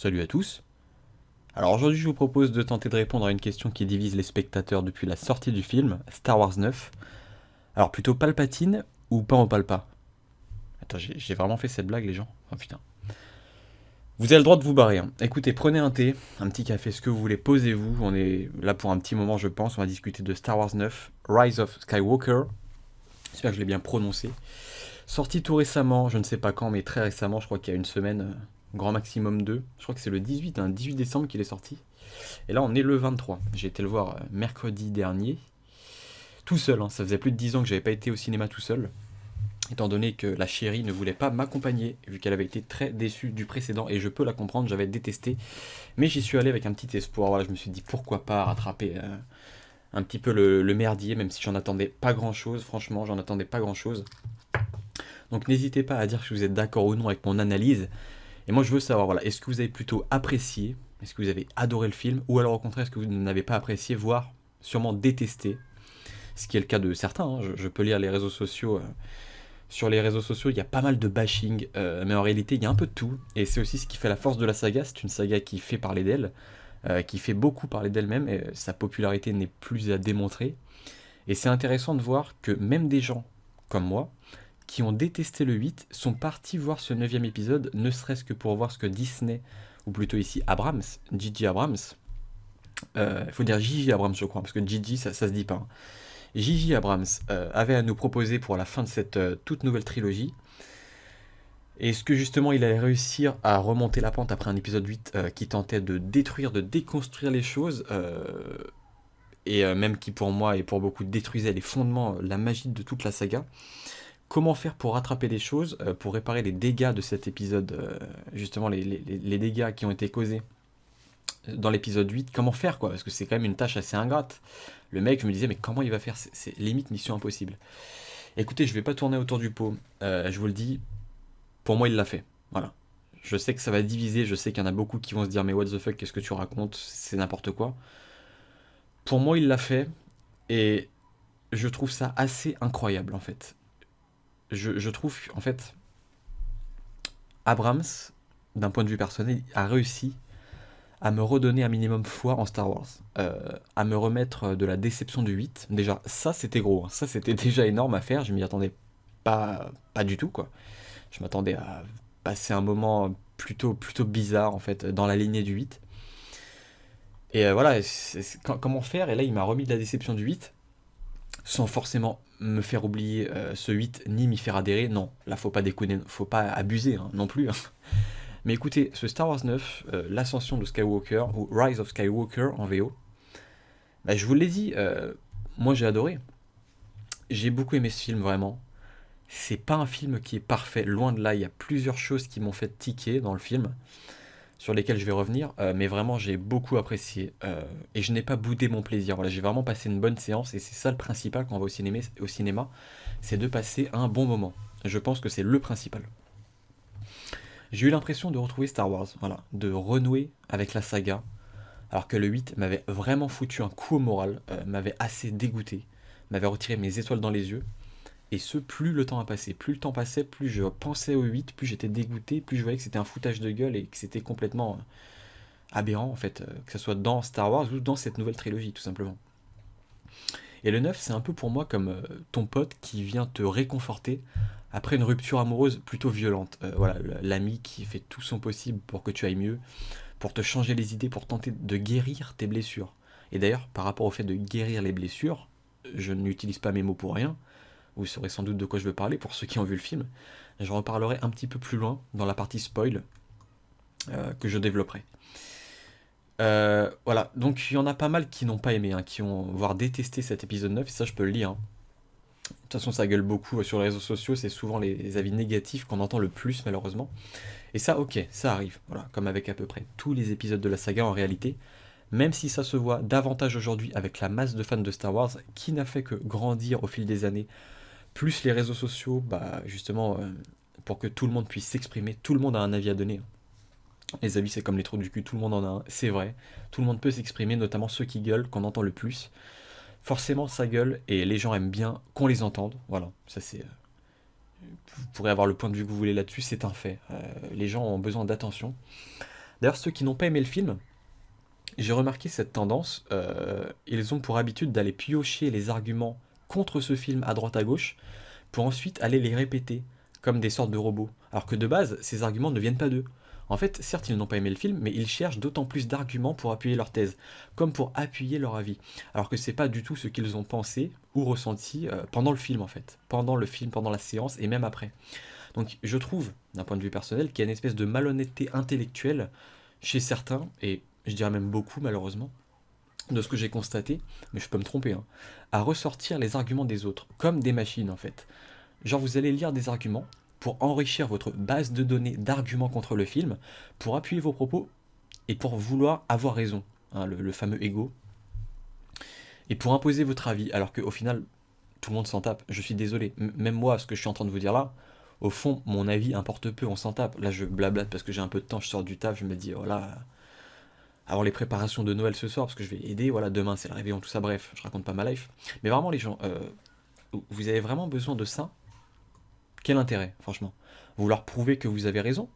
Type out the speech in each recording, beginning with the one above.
Salut à tous. Alors aujourd'hui je vous propose de tenter de répondre à une question qui divise les spectateurs depuis la sortie du film, Star Wars 9. Alors plutôt Palpatine ou pas en Palpa? Attends, j'ai vraiment fait cette blague les gens? Oh putain. Vous avez le droit de vous barrer, hein. Écoutez, prenez un thé, un petit café, ce que vous voulez, posez-vous. On est là pour un petit moment je pense, on va discuter de Star Wars 9, Rise of Skywalker. J'espère que je l'ai bien prononcé. Sorti tout récemment, je ne sais pas quand, mais très récemment, je crois qu'il y a une semaine, grand maximum 2. Je crois que c'est le 18 décembre qu'il est sorti. Et là, on est le 23. J'ai été le voir mercredi dernier, tout seul, hein. Ça faisait plus de 10 ans que j'avais pas été au cinéma tout seul, étant donné que la chérie ne voulait pas m'accompagner, vu qu'elle avait été très déçue du précédent, et je peux la comprendre, j'avais détesté. Mais j'y suis allé avec un petit espoir, voilà, je me suis dit pourquoi pas rattraper un petit peu le merdier, même si j'en attendais pas grand chose, franchement, j'en attendais pas grand chose. Donc n'hésitez pas à dire si vous êtes d'accord ou non avec mon analyse. Et moi je veux savoir, voilà, est-ce que vous avez plutôt apprécié, est-ce que vous avez adoré le film, ou alors au contraire est-ce que vous n'avez pas apprécié, voire sûrement détesté, ce qui est le cas de certains, hein. Je peux lire les réseaux sociaux, sur les réseaux sociaux il y a pas mal de bashing, mais en réalité il y a un peu de tout, et c'est aussi ce qui fait la force de la saga, c'est une saga qui fait parler d'elle, qui fait beaucoup parler d'elle-même, et sa popularité n'est plus à démontrer, et c'est intéressant de voir que même des gens comme moi, qui ont détesté le 8 sont partis voir ce neuvième épisode, ne serait-ce que pour voir ce que Disney, ou plutôt ici Abrams, J.J. Abrams, il faut dire J.J. Abrams je crois, parce que J.J. ça se dit pas, hein. J.J. Abrams avait à nous proposer pour la fin de cette toute nouvelle trilogie. Est-ce que justement il allait réussir à remonter la pente après un épisode 8 qui tentait de détruire, de déconstruire les choses, et même qui pour moi et pour beaucoup détruisait les fondements, la magie de toute la saga. Comment faire pour rattraper les choses, pour réparer les dégâts de cet épisode, justement les dégâts qui ont été causés dans l'épisode 8, comment faire quoi, parce que c'est quand même une tâche assez ingrate. Le mec, je me disais, mais comment il va faire, c'est limite mission impossible. Écoutez, je vais pas tourner autour du pot, je vous le dis, pour moi il l'a fait, voilà. Je sais que ça va diviser, je sais qu'il y en a beaucoup qui vont se dire, mais what the fuck, qu'est-ce que tu racontes, c'est n'importe quoi. Pour moi il l'a fait, et je trouve ça assez incroyable en fait. Je trouve en fait Abrams, d'un point de vue personnel, a réussi à me redonner un minimum foi en Star Wars, à me remettre de la déception du 8. Déjà, ça c'était gros, hein. Ça c'était déjà énorme à faire, je m'y attendais pas du tout, quoi. Je m'attendais à passer un moment plutôt bizarre, en fait, dans la lignée du 8. Et voilà, comment faire? Et là, il m'a remis de la déception du 8, sans forcément me faire oublier ce 8, ni m'y faire adhérer. Non, là, faut pas déconner, faut pas abuser, hein, non plus, hein. Mais écoutez, ce Star Wars 9, l'ascension de Skywalker, ou Rise of Skywalker en VO, bah, je vous l'ai dit, moi j'ai adoré. J'ai beaucoup aimé ce film, vraiment. C'est pas un film qui est parfait, loin de là, il y a plusieurs choses qui m'ont fait tiquer dans le film, sur lesquelles je vais revenir, mais vraiment j'ai beaucoup apprécié, et je n'ai pas boudé mon plaisir. Voilà, j'ai vraiment passé une bonne séance, et c'est ça le principal quand on va au cinéma, c'est de passer un bon moment. Je pense que c'est le principal. J'ai eu l'impression de retrouver Star Wars, voilà, de renouer avec la saga, alors que le 8 m'avait vraiment foutu un coup au moral, m'avait assez dégoûté, m'avait retiré mes étoiles dans les yeux, et ce, plus le temps a passé. Plus le temps passait, plus je pensais au 8, plus j'étais dégoûté, plus je voyais que c'était un foutage de gueule et que c'était complètement aberrant, en fait, que ce soit dans Star Wars ou dans cette nouvelle trilogie, tout simplement. Et le 9, c'est un peu pour moi comme ton pote qui vient te réconforter après une rupture amoureuse plutôt violente. Voilà, l'ami qui fait tout son possible pour que tu ailles mieux, pour te changer les idées, pour tenter de guérir tes blessures. Et d'ailleurs, par rapport au fait de guérir les blessures, je n'utilise pas mes mots pour rien, vous saurez sans doute de quoi je veux parler pour ceux qui ont vu le film. J'en reparlerai un petit peu plus loin dans la partie spoil que je développerai. Voilà, donc il y en a pas mal qui n'ont pas aimé, hein, qui ont voire détesté cet épisode 9, et ça je peux le lire, hein. De toute façon ça gueule beaucoup sur les réseaux sociaux, c'est souvent les avis négatifs qu'on entend le plus malheureusement. Et ça ok, ça arrive, voilà, comme avec à peu près tous les épisodes de la saga en réalité, même si ça se voit davantage aujourd'hui avec la masse de fans de Star Wars qui n'a fait que grandir au fil des années, plus les réseaux sociaux, bah justement, pour que tout le monde puisse s'exprimer, tout le monde a un avis à donner. Les avis, c'est comme les trous du cul, tout le monde en a un, c'est vrai. Tout le monde peut s'exprimer, notamment ceux qui gueulent, qu'on entend le plus. Forcément, ça gueule, et les gens aiment bien qu'on les entende. Voilà, ça c'est... vous pourrez avoir le point de vue que vous voulez là-dessus, c'est un fait. Les gens ont besoin d'attention. D'ailleurs, ceux qui n'ont pas aimé le film, j'ai remarqué cette tendance, ils ont pour habitude d'aller piocher les arguments contre ce film à droite à gauche, pour ensuite aller les répéter, comme des sortes de robots. Alors que de base, ces arguments ne viennent pas d'eux. En fait, certes, ils n'ont pas aimé le film, mais ils cherchent d'autant plus d'arguments pour appuyer leur thèse, comme pour appuyer leur avis. Alors que c'est pas du tout ce qu'ils ont pensé ou ressenti pendant le film, en fait. Pendant le film, pendant la séance et même après. Donc je trouve, d'un point de vue personnel, qu'il y a une espèce de malhonnêteté intellectuelle chez certains, et je dirais même beaucoup malheureusement, de ce que j'ai constaté, mais je peux me tromper, hein, à ressortir les arguments des autres, comme des machines en fait. Genre vous allez lire des arguments pour enrichir votre base de données d'arguments contre le film, pour appuyer vos propos et pour vouloir avoir raison, hein, le fameux ego, et pour imposer votre avis, alors qu'au final, tout le monde s'en tape. Je suis désolé, même moi, ce que je suis en train de vous dire là, au fond, mon avis importe peu, on s'en tape. Là, je blablate parce que j'ai un peu de temps, je sors du taf, je me dis, voilà, avant les préparations de Noël ce soir, parce que je vais aider, voilà, demain c'est le réveillon, tout ça, bref, je raconte pas ma life. Mais vraiment, les gens, vous avez vraiment besoin de ça? Quel intérêt, franchement? Vouloir prouver que vous avez raison?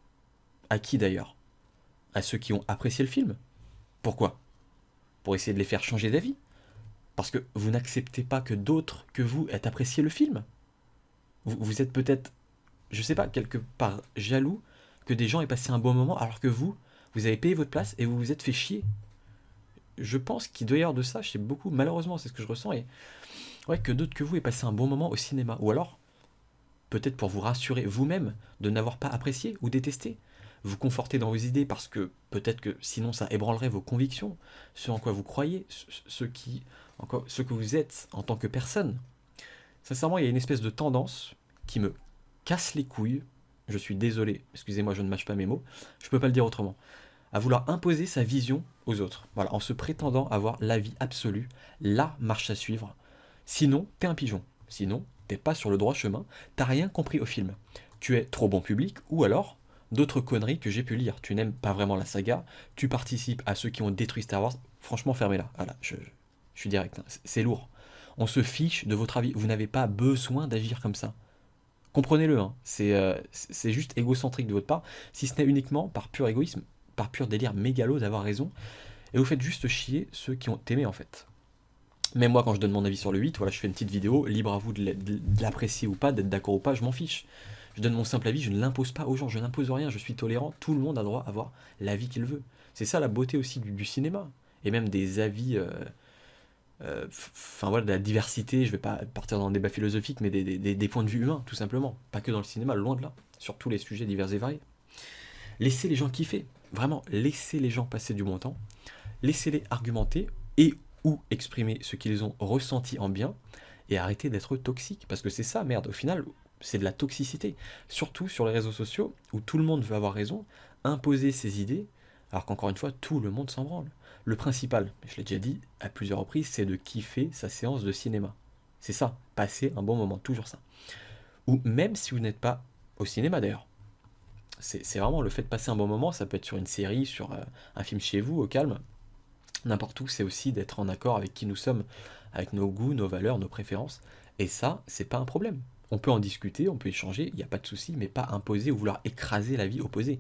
À qui d'ailleurs? À ceux qui ont apprécié le film? Pourquoi? Pour essayer de les faire changer d'avis? Parce que vous n'acceptez pas que d'autres que vous aient apprécié le film? Vous êtes peut-être, je sais pas, quelque part jaloux que des gens aient passé un bon moment alors que vous avez payé votre place et vous vous êtes fait chier. Je pense qu'il doit y avoir de ça chez beaucoup, malheureusement, c'est ce que je ressens, et ouais, que d'autres que vous aient passé un bon moment au cinéma. Ou alors, peut-être pour vous rassurer vous-même de n'avoir pas apprécié ou détesté. Vous conforter dans vos idées parce que peut-être que sinon ça ébranlerait vos convictions, ce en quoi vous croyez, ce que vous êtes en tant que personne. Sincèrement, il y a une espèce de tendance qui me casse les couilles. Je suis désolé, excusez-moi, je ne mâche pas mes mots. Je peux pas le dire autrement. À vouloir imposer sa vision aux autres. Voilà, en se prétendant avoir l'avis absolu, la marche à suivre. Sinon, t'es un pigeon. Sinon, t'es pas sur le droit chemin. T'as rien compris au film. Tu es trop bon public, ou alors d'autres conneries que j'ai pu lire. Tu n'aimes pas vraiment la saga. Tu participes à ceux qui ont détruit Star Wars. Franchement, fermez-la. Voilà, je suis direct, hein. C'est lourd. On se fiche de votre avis. Vous n'avez pas besoin d'agir comme ça. Comprenez-le, hein. C'est juste égocentrique de votre part, si ce n'est uniquement par pur égoïsme, par pur délire mégalo d'avoir raison, et vous faites juste chier ceux qui ont aimé en fait. Même moi, quand je donne mon avis sur le 8, voilà, je fais une petite vidéo, libre à vous de l'apprécier ou pas, d'être d'accord ou pas, je m'en fiche. Je donne mon simple avis, je ne l'impose pas aux gens, je n'impose rien, je suis tolérant, tout le monde a droit à avoir l'avis qu'il veut. C'est ça la beauté aussi du cinéma, et même des avis enfin voilà, de la diversité, je vais pas partir dans un débat philosophique, mais des points de vue humains, tout simplement. Pas que dans le cinéma, loin de là. Sur tous les sujets divers et variés. Laissez les gens kiffer. Vraiment, laissez les gens passer du bon temps. Laissez-les argumenter et ou exprimer ce qu'ils ont ressenti en bien. Et arrêtez d'être toxique. Parce que c'est ça, merde. Au final, c'est de la toxicité. Surtout sur les réseaux sociaux, où tout le monde veut avoir raison, imposer ses idées, alors qu'encore une fois, tout le monde s'en branle. Le principal, je l'ai déjà dit à plusieurs reprises, c'est de kiffer sa séance de cinéma. C'est ça, passer un bon moment, toujours ça. Ou même si vous n'êtes pas au cinéma d'ailleurs. C'est vraiment le fait de passer un bon moment, ça peut être sur une série, sur un film chez vous, au calme, n'importe où, c'est aussi d'être en accord avec qui nous sommes, avec nos goûts, nos valeurs, nos préférences. Et ça, c'est pas un problème. On peut en discuter, on peut échanger, il n'y a pas de souci, mais pas imposer ou vouloir écraser la vie opposée.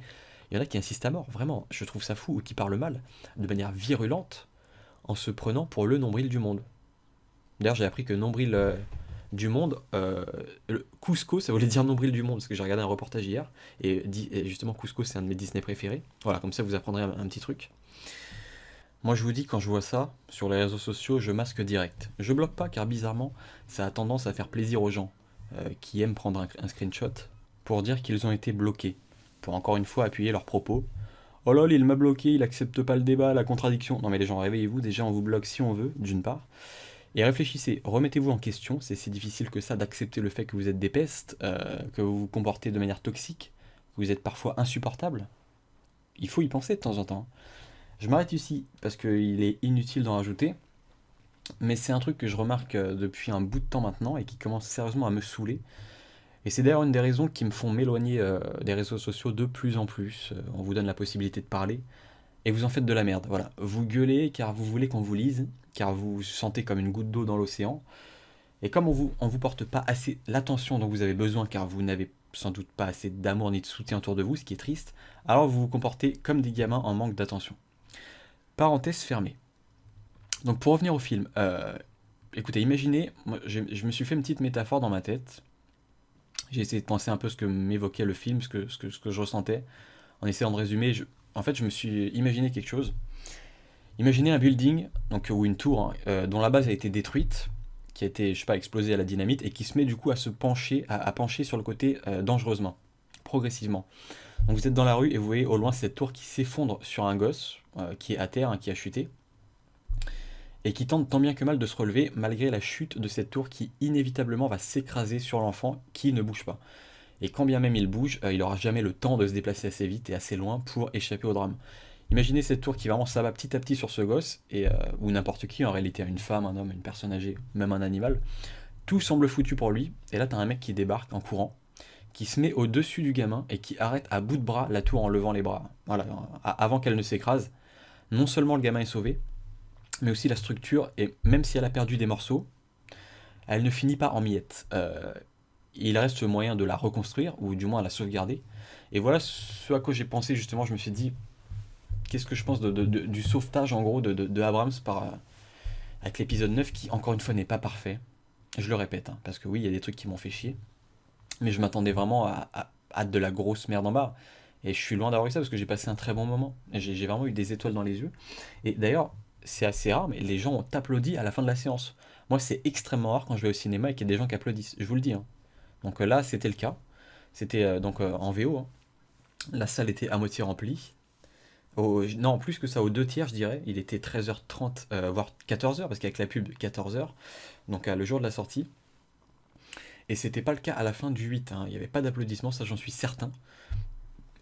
Il y en a qui insistent à mort, vraiment, je trouve ça fou, ou qui parlent mal, de manière virulente, en se prenant pour le nombril du monde. D'ailleurs, j'ai appris que nombril du monde, Cusco, ça voulait dire nombril du monde, parce que j'ai regardé un reportage hier, et justement, Cusco, c'est un de mes Disney préférés. Voilà, comme ça, vous apprendrez un petit truc. Moi, je vous dis, quand je vois ça, sur les réseaux sociaux, je masque direct. Je bloque pas, car bizarrement, ça a tendance à faire plaisir aux gens qui aiment prendre un screenshot pour dire qu'ils ont été bloqués, pour encore une fois appuyer leurs propos. Oh lol, il m'a bloqué, il accepte pas le débat, la contradiction. Non mais les gens, réveillez-vous, déjà on vous bloque si on veut, d'une part. Et réfléchissez, remettez-vous en question, c'est si difficile que ça d'accepter le fait que vous êtes des pestes, que vous vous comportez de manière toxique, que vous êtes parfois insupportable. Il faut y penser de temps en temps. Je m'arrête ici, parce qu'il est inutile d'en rajouter, mais c'est un truc que je remarque depuis un bout de temps maintenant, et qui commence sérieusement à me saouler. Et c'est d'ailleurs une des raisons qui me font m'éloigner des réseaux sociaux de plus en plus. On vous donne la possibilité de parler, et vous en faites de la merde. Voilà, vous gueulez car vous voulez qu'on vous lise, car vous vous sentez comme une goutte d'eau dans l'océan. Et comme on vous porte pas assez l'attention dont vous avez besoin, car vous n'avez sans doute pas assez d'amour ni de soutien autour de vous, ce qui est triste, alors vous vous comportez comme des gamins en manque d'attention. Parenthèse fermée. Donc pour revenir au film, écoutez, imaginez, moi, je me suis fait une petite métaphore dans ma tête. J'ai essayé de penser un peu ce que m'évoquait le film, ce que je ressentais, en essayant de résumer. En fait, je me suis imaginé quelque chose. Imaginez un building, donc, ou une tour, hein, dont la base a été détruite, qui a été, je sais pas, explosée à la dynamite, et qui se met du coup à se pencher, à pencher sur le côté dangereusement, progressivement. Donc vous êtes dans la rue et vous voyez au loin cette tour qui s'effondre sur un gosse, qui est à terre, hein, qui a chuté, et qui tente tant bien que mal de se relever malgré la chute de cette tour qui inévitablement va s'écraser sur l'enfant qui ne bouge pas. Et quand bien même il bouge, il n'aura jamais le temps de se déplacer assez vite et assez loin pour échapper au drame. Imaginez cette tour qui vraiment s'abat petit à petit sur ce gosse, ou n'importe qui en réalité, une femme, un homme, une personne âgée, même un animal. Tout semble foutu pour lui, et là t'as un mec qui débarque en courant, qui se met au-dessus du gamin et qui arrête à bout de bras la tour en levant les bras. Voilà, avant qu'elle ne s'écrase. Non seulement le gamin est sauvé, mais aussi la structure, et même si elle a perdu des morceaux, elle ne finit pas en miettes. Il reste moyen de la reconstruire, ou du moins à la sauvegarder. Et voilà ce à quoi j'ai pensé justement, je me suis dit, qu'est-ce que je pense du sauvetage en gros de Abrams avec l'épisode 9 qui encore une fois n'est pas parfait. Je le répète, hein, parce que oui, il y a des trucs qui m'ont fait chier, mais je m'attendais vraiment à de la grosse merde en bas. Et je suis loin d'avoir eu ça parce que j'ai passé un très bon moment. J'ai vraiment eu des étoiles dans les yeux. Et d'ailleurs, c'est assez rare, mais les gens ont applaudi à la fin de la séance. Moi, c'est extrêmement rare quand je vais au cinéma et qu'il y a des gens qui applaudissent. Je vous le dis, hein. Donc là, c'était le cas. C'était donc en VO, hein. La salle était à moitié remplie. Non, plus que ça, aux deux tiers, je dirais. Il était 13h30, voire 14h, parce qu'avec la pub, 14h, donc le jour de la sortie. Et c'était pas le cas à la fin du 8, hein. Il n'y avait pas d'applaudissements, ça j'en suis certain.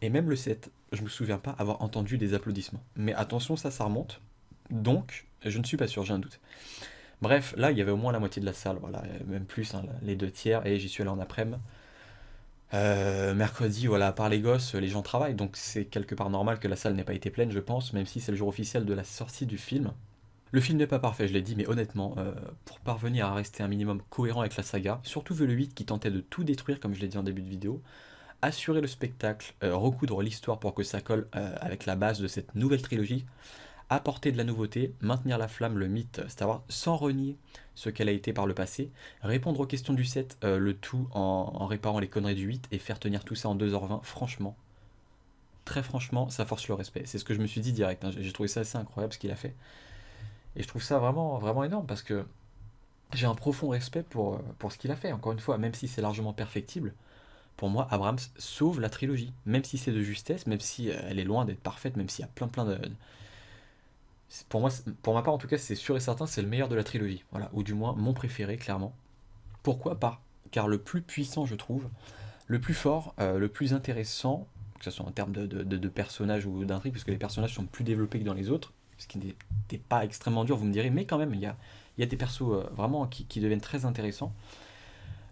Et même le 7, je me souviens pas avoir entendu des applaudissements. Mais attention, ça remonte. Donc, je ne suis pas sûr, j'ai un doute. Bref, là, il y avait au moins la moitié de la salle, voilà, même plus, hein, les deux tiers, et j'y suis allé en après-midi. Mercredi, voilà, à part les gosses, les gens travaillent, donc c'est quelque part normal que la salle n'ait pas été pleine, je pense, même si c'est le jour officiel de la sortie du film. Le film n'est pas parfait, je l'ai dit, mais honnêtement, pour parvenir à rester un minimum cohérent avec la saga, surtout vu le 8 qui tentait de tout détruire, comme je l'ai dit en début de vidéo, assurer le spectacle, recoudre l'histoire pour que ça colle avec la base de cette nouvelle trilogie, apporter de la nouveauté, maintenir la flamme, le mythe Star Wars, sans renier ce qu'elle a été par le passé, répondre aux questions du 7, le tout en réparant les conneries du 8 et faire tenir tout ça en 2h20, franchement, très franchement, ça force le respect. C'est ce que je me suis dit direct, hein. J'ai trouvé ça assez incroyable ce qu'il a fait. Et je trouve ça vraiment, vraiment énorme parce que j'ai un profond respect pour ce qu'il a fait. Encore une fois, même si c'est largement perfectible, pour moi, Abrams sauve la trilogie. Même si c'est de justesse, même si elle est loin d'être parfaite, même s'il y a plein de, pour moi, pour ma part en tout cas, c'est sûr et certain, c'est le meilleur de la trilogie. Voilà, ou du moins mon préféré, clairement. Pourquoi pas? Car le plus puissant, je trouve, le plus fort, le plus intéressant, que ce soit en termes de personnages ou d'intrigue, parce que les personnages sont plus développés que dans les autres, ce qui n'était pas extrêmement dur, vous me direz, mais quand même, il y a des persos vraiment qui deviennent très intéressants.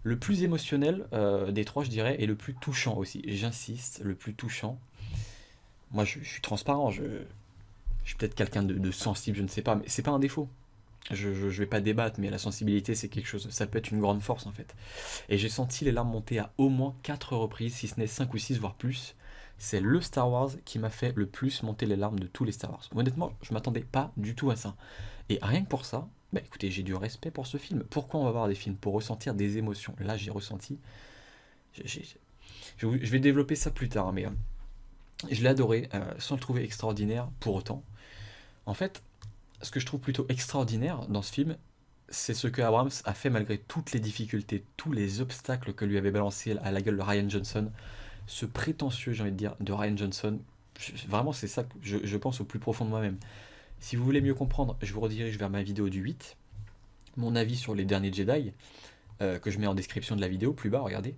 Le plus émotionnel des trois, je dirais, et le plus touchant aussi. J'insiste, le plus touchant. Moi, je suis transparent, je suis peut-être quelqu'un de sensible, je ne sais pas, mais c'est pas un défaut. Je vais pas débattre, mais la sensibilité, c'est quelque chose, ça peut être une grande force en fait. Et j'ai senti les larmes monter à au moins 4 reprises, si ce n'est 5 ou 6, voire plus. C'est le Star Wars qui m'a fait le plus monter les larmes de tous les Star Wars. Honnêtement, je m'attendais pas du tout à ça. Et rien que pour ça, bah écoutez, j'ai du respect pour ce film. Pourquoi on va voir des films? Pour ressentir des émotions. Là, j'ai ressenti. j'ai- je vais développer ça plus tard, hein, mais je l'ai adoré, sans le trouver extraordinaire pour autant. En fait, ce que je trouve plutôt extraordinaire dans ce film, c'est ce que Abrams a fait malgré toutes les difficultés, tous les obstacles que lui avait balancé à la gueule de Ryan Johnson. Ce prétentieux, j'ai envie de dire, de Ryan Johnson. Vraiment, c'est ça que je pense au plus profond de moi-même. Si vous voulez mieux comprendre, je vous redirige vers ma vidéo du 8, mon avis sur les derniers Jedi, que je mets en description de la vidéo, plus bas, regardez.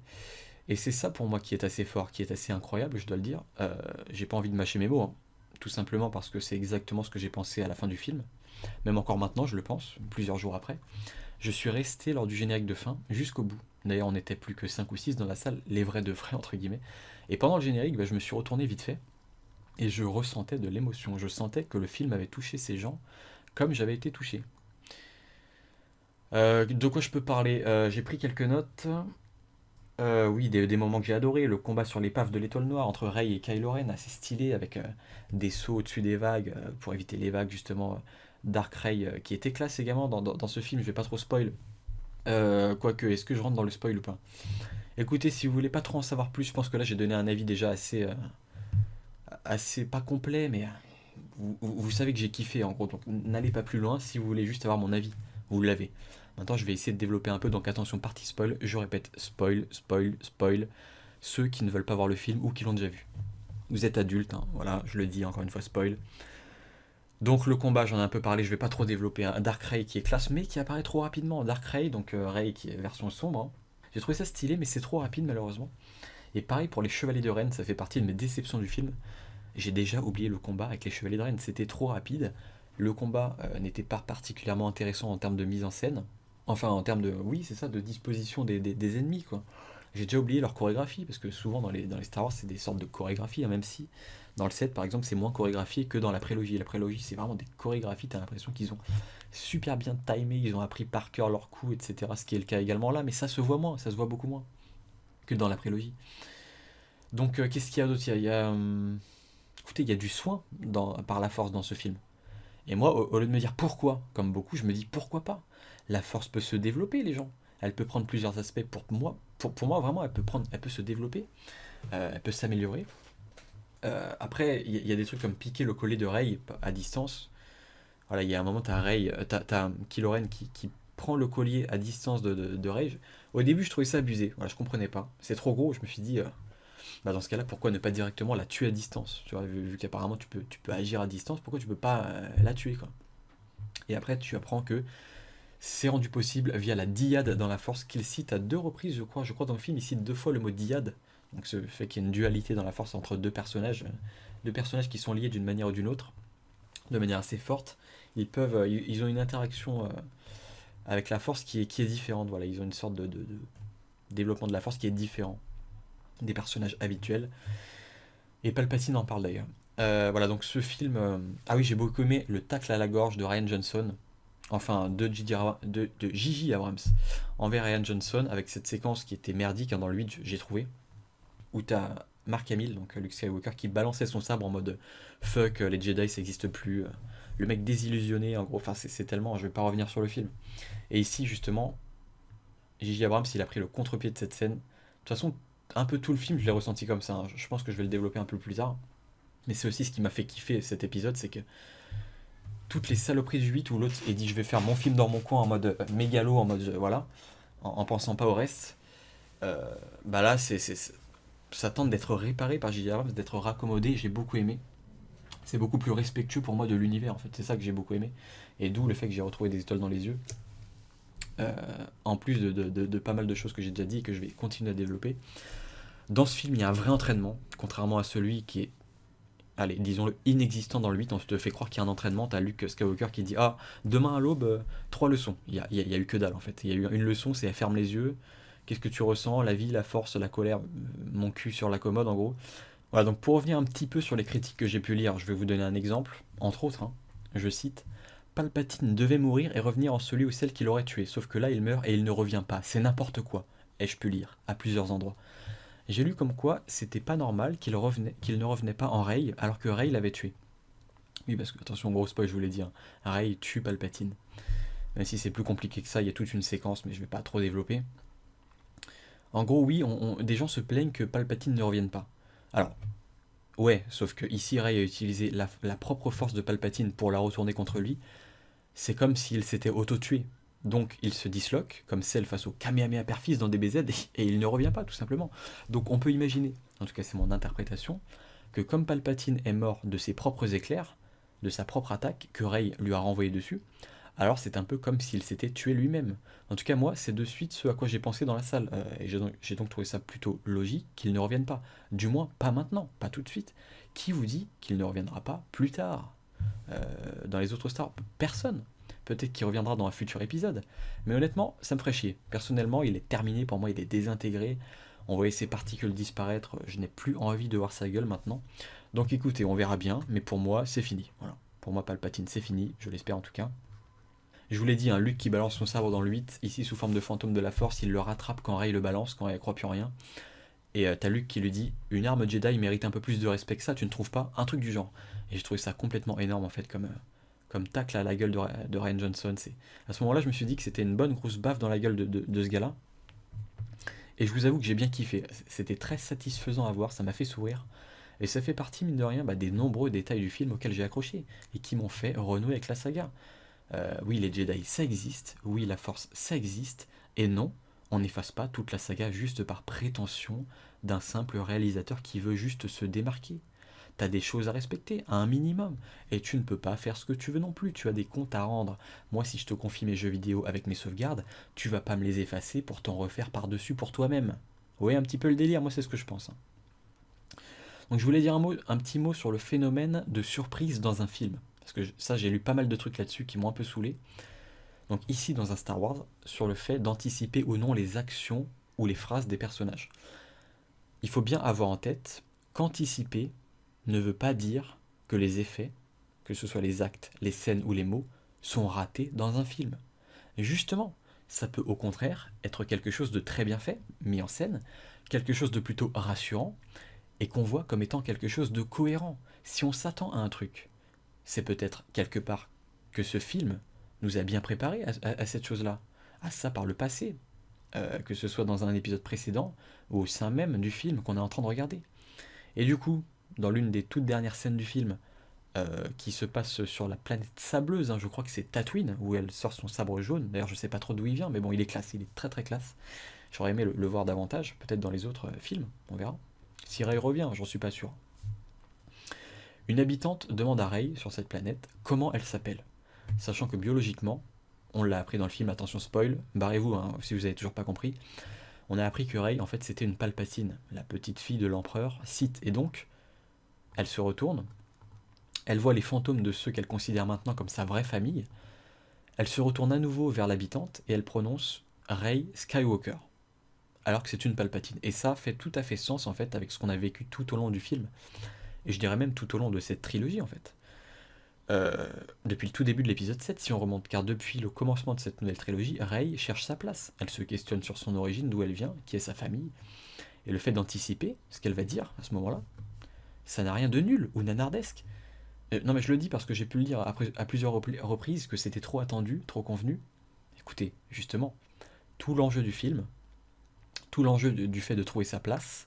Et c'est ça pour moi qui est assez fort, qui est assez incroyable, je dois le dire. J'ai pas envie de mâcher mes mots, hein. Tout simplement parce que c'est exactement ce que j'ai pensé à la fin du film. Même encore maintenant, je le pense, plusieurs jours après. Je suis resté lors du générique de fin jusqu'au bout. D'ailleurs, on n'était plus que 5 ou 6 dans la salle, les vrais de vrais, entre guillemets. Et pendant le générique, bah, je me suis retourné vite fait et je ressentais de l'émotion. Je sentais que le film avait touché ces gens comme j'avais été touché. De quoi je peux parler? J'ai pris quelques notes. Oui, des moments que j'ai adorés. Le combat sur l'épave de l'étoile noire entre Rey et Kylo Ren, assez stylé, avec des sauts au-dessus des vagues, pour éviter les vagues, justement. Dark Rey, qui était classe également dans ce film, je vais pas trop spoil. Quoique, est-ce que je rentre dans le spoil ou pas? Écoutez, si vous voulez pas trop en savoir plus, je pense que là j'ai donné un avis déjà assez pas complet, mais vous savez que j'ai kiffé en gros, donc n'allez pas plus loin si vous voulez juste avoir mon avis. Vous l'avez. Maintenant, je vais essayer de développer un peu, donc attention, partie spoil. Je répète, spoil, spoil, spoil. Ceux qui ne veulent pas voir le film ou qui l'ont déjà vu. Vous êtes adulte, hein, voilà, je le dis encore une fois, spoil. Donc le combat, j'en ai un peu parlé, je vais pas trop développer. Un Dark Ray qui est classe, mais qui apparaît trop rapidement. Dark Ray, donc Ray qui est version sombre, hein. J'ai trouvé ça stylé, mais c'est trop rapide malheureusement. Et pareil pour les Chevaliers de Rennes, ça fait partie de mes déceptions du film. J'ai déjà oublié le combat avec les Chevaliers de Rennes, c'était trop rapide. Le combat n'était pas particulièrement intéressant en termes de mise en scène. Enfin, en termes de, oui, c'est ça, de disposition des ennemis, quoi. J'ai déjà oublié leur chorégraphie, parce que souvent dans les Star Wars, c'est des sortes de chorégraphies, hein, même si dans le 7, par exemple, c'est moins chorégraphié que dans la prélogie. La prélogie, c'est vraiment des chorégraphies, t'as l'impression qu'ils ont super bien timé, ils ont appris par cœur leurs coups, etc. Ce qui est le cas également là, mais ça se voit moins, ça se voit beaucoup moins que dans la prélogie. Donc, qu'est-ce qu'il y a d'autre? Écoutez, il y a du soin par la force dans ce film. Et moi, au lieu de me dire pourquoi, comme beaucoup, je me dis pourquoi pas. La force peut se développer, les gens. Elle peut prendre plusieurs aspects. Pour moi, vraiment, elle peut se développer. Elle peut s'améliorer. Après, il y a des trucs comme piquer le collier de Rey à distance. Voilà, il y a un moment, t'as Kylo Ren qui prend le collier à distance de Rey. Au début, je trouvais ça abusé. Voilà, je comprenais pas. C'est trop gros. Je me suis dit, bah dans ce cas-là, pourquoi ne pas directement la tuer à distance? Tu vois, vu qu'apparemment tu peux agir à distance, pourquoi tu peux pas la tuer, quoi? Et après, tu apprends que c'est rendu possible via la dyade dans la force qu'il cite à deux reprises, je crois. Je crois dans le film, il cite deux fois le mot dyade. Donc, ce fait qu'il y a une dualité dans la force entre deux personnages qui sont liés d'une manière ou d'une autre, de manière assez forte. Ils ont une interaction avec la force qui est différente. Voilà, ils ont une sorte de développement de la force qui est différent des personnages habituels. Et Palpatine en parle d'ailleurs. Voilà, donc ce film. Ah oui, j'ai beaucoup aimé le tacle à la gorge de Ryan Johnson. Enfin, de J.J. Abrams envers Ryan Johnson, avec cette séquence qui était merdique, hein, dans le 8, j'ai trouvé. Où t'as Mark Hamill, donc Luke Skywalker, qui balançait son sabre en mode fuck, les Jedi ça n'existe plus. Le mec désillusionné, en gros. Enfin, c'est tellement. Je vais pas revenir sur le film. Et ici, justement, J.J. Abrams, il a pris le contre-pied de cette scène. De toute façon, un peu tout le film, je l'ai ressenti comme ça, hein. Je pense que je vais le développer un peu plus tard. Mais c'est aussi ce qui m'a fait kiffer cet épisode, c'est que toutes les saloperies du 8 où l'autre est dit je vais faire mon film dans mon coin en mode mégalo, en mode voilà, en pensant pas au reste, euh, bah là ça tente d'être réparé par J.J. Abrams, d'être raccommodé, j'ai beaucoup aimé. C'est beaucoup plus respectueux pour moi de l'univers en fait, c'est ça que j'ai beaucoup aimé. Et d'où le fait que j'ai retrouvé des étoiles dans les yeux. Euh, En plus de pas mal de choses que j'ai déjà dit et que je vais continuer à développer. Dans ce film, il y a un vrai entraînement, contrairement à celui qui est, allez, disons-le, inexistant dans le 8. On te fait croire qu'il y a un entraînement. T'as Luke Skywalker qui dit ah, demain à l'aube, 3 leçons. Il y a eu que dalle en fait. Il y a eu une leçon, c'est ferme les yeux. Qu'est-ce que tu ressens? La vie, la force, la colère, mon cul sur la commode en gros. Voilà, donc pour revenir un petit peu sur les critiques que j'ai pu lire, je vais vous donner un exemple, entre autres, hein. Je cite: Palpatine devait mourir et revenir en celui ou celle qui l'aurait tué, sauf que là il meurt et il ne revient pas. C'est n'importe quoi, ai-je pu lire, à plusieurs endroits. J'ai lu comme quoi c'était pas normal qu'il ne revenait pas en Rey alors que Rey l'avait tué. Oui, parce que, attention, gros spoil, je vous l'ai dit, hein, Rey tue Palpatine. Même si c'est plus compliqué que ça, il y a toute une séquence, mais je vais pas trop développer. En gros, oui, des gens se plaignent que Palpatine ne revienne pas. Alors, ouais, sauf que ici Rey a utilisé la propre force de Palpatine pour la retourner contre lui. C'est comme s'il s'était auto-tué. Donc il se disloque, comme celle face au Kamehameha Père-Fils dans DBZ, et il ne revient pas, tout simplement. Donc on peut imaginer, en tout cas c'est mon interprétation, que comme Palpatine est mort de ses propres éclairs, de sa propre attaque, que Rey lui a renvoyé dessus, alors c'est un peu comme s'il s'était tué lui-même. En tout cas moi, c'est de suite ce à quoi j'ai pensé dans la salle, et j'ai donc trouvé ça plutôt logique qu'il ne revienne pas. Du moins, pas maintenant, pas tout de suite. Qui vous dit qu'il ne reviendra pas plus tard? Dans les autres stars? Personne. Peut-être qu'il reviendra dans un futur épisode. Mais honnêtement, ça me ferait chier. Personnellement, il est terminé, pour moi, il est désintégré. On voyait ses particules disparaître, je n'ai plus envie de voir sa gueule maintenant. Donc écoutez, on verra bien, mais pour moi, c'est fini. Voilà. Pour moi, Palpatine, c'est fini, je l'espère en tout cas. Je vous l'ai dit, Luke qui balance son sabre dans le 8, ici sous forme de fantôme de la force, il le rattrape quand Rey le balance, quand Rey croit plus en rien. Et t'as Luke qui lui dit, une arme Jedi mérite un peu plus de respect que ça, tu ne trouves pas? Un truc du genre. Et j'ai trouvé ça complètement énorme en fait comme tacle à la gueule de Ryan Johnson. À ce moment-là, je me suis dit que c'était une bonne grosse baffe dans la gueule de ce gars-là. Et je vous avoue que j'ai bien kiffé. C'était très satisfaisant à voir, ça m'a fait sourire. Et ça fait partie, mine de rien, des nombreux détails du film auxquels j'ai accroché et qui m'ont fait renouer avec la saga. Oui, les Jedi, ça existe. Oui, la Force, ça existe. Et non, on n'efface pas toute la saga juste par prétention d'un simple réalisateur qui veut juste se démarquer. T'as des choses à respecter, à un minimum. Et tu ne peux pas faire ce que tu veux non plus. Tu as des comptes à rendre. Moi, si je te confie mes jeux vidéo avec mes sauvegardes, tu vas pas me les effacer pour t'en refaire par-dessus pour toi-même. Oui, un petit peu le délire, moi c'est ce que je pense. Donc je voulais dire un petit mot sur le phénomène de surprise dans un film. Parce que ça, j'ai lu pas mal de trucs là-dessus qui m'ont un peu saoulé. Donc ici, dans un Star Wars, sur le fait d'anticiper ou non les actions ou les phrases des personnages. Il faut bien avoir en tête qu'anticiper ne veut pas dire que les effets, que ce soit les actes, les scènes ou les mots, sont ratés dans un film. Justement, ça peut au contraire être quelque chose de très bien fait, mis en scène, quelque chose de plutôt rassurant, et qu'on voit comme étant quelque chose de cohérent. Si on s'attend à un truc, c'est peut-être quelque part que ce film nous a bien préparé à cette chose-là, à ça par le passé, que ce soit dans un épisode précédent ou au sein même du film qu'on est en train de regarder. Et du coup, dans l'une des toutes dernières scènes du film, qui se passe sur la planète sableuse, je crois que c'est Tatooine, où elle sort son sabre jaune. D'ailleurs, je sais pas trop d'où il vient, mais bon, il est classe, il est très très classe. J'aurais aimé le voir davantage, peut-être dans les autres films, on verra. Si Rey revient, j'en suis pas sûr. Une habitante demande à Rey, sur cette planète, comment elle s'appelle. Sachant que biologiquement, on l'a appris dans le film, attention spoil, barrez-vous si vous avez toujours pas compris, on a appris que Rey, en fait, c'était une Palpatine, la petite fille de l'empereur Sith. Et donc, elle se retourne, elle voit les fantômes de ceux qu'elle considère maintenant comme sa vraie famille, elle se retourne à nouveau vers l'habitante et elle prononce Rey Skywalker, alors que c'est une Palpatine. Et ça fait tout à fait sens, en fait, avec ce qu'on a vécu tout au long du film, et je dirais même tout au long de cette trilogie, en fait. Depuis le tout début de l'épisode 7, si on remonte, car depuis le commencement de cette nouvelle trilogie, Rey cherche sa place. Elle se questionne sur son origine, d'où elle vient, qui est sa famille, et le fait d'anticiper ce qu'elle va dire à ce moment-là, ça n'a rien de nul ou nanardesque. Non mais je le dis parce que j'ai pu le dire à plusieurs reprises que c'était trop attendu, trop convenu. Écoutez, justement, tout l'enjeu du film, tout l'enjeu du fait de trouver sa place,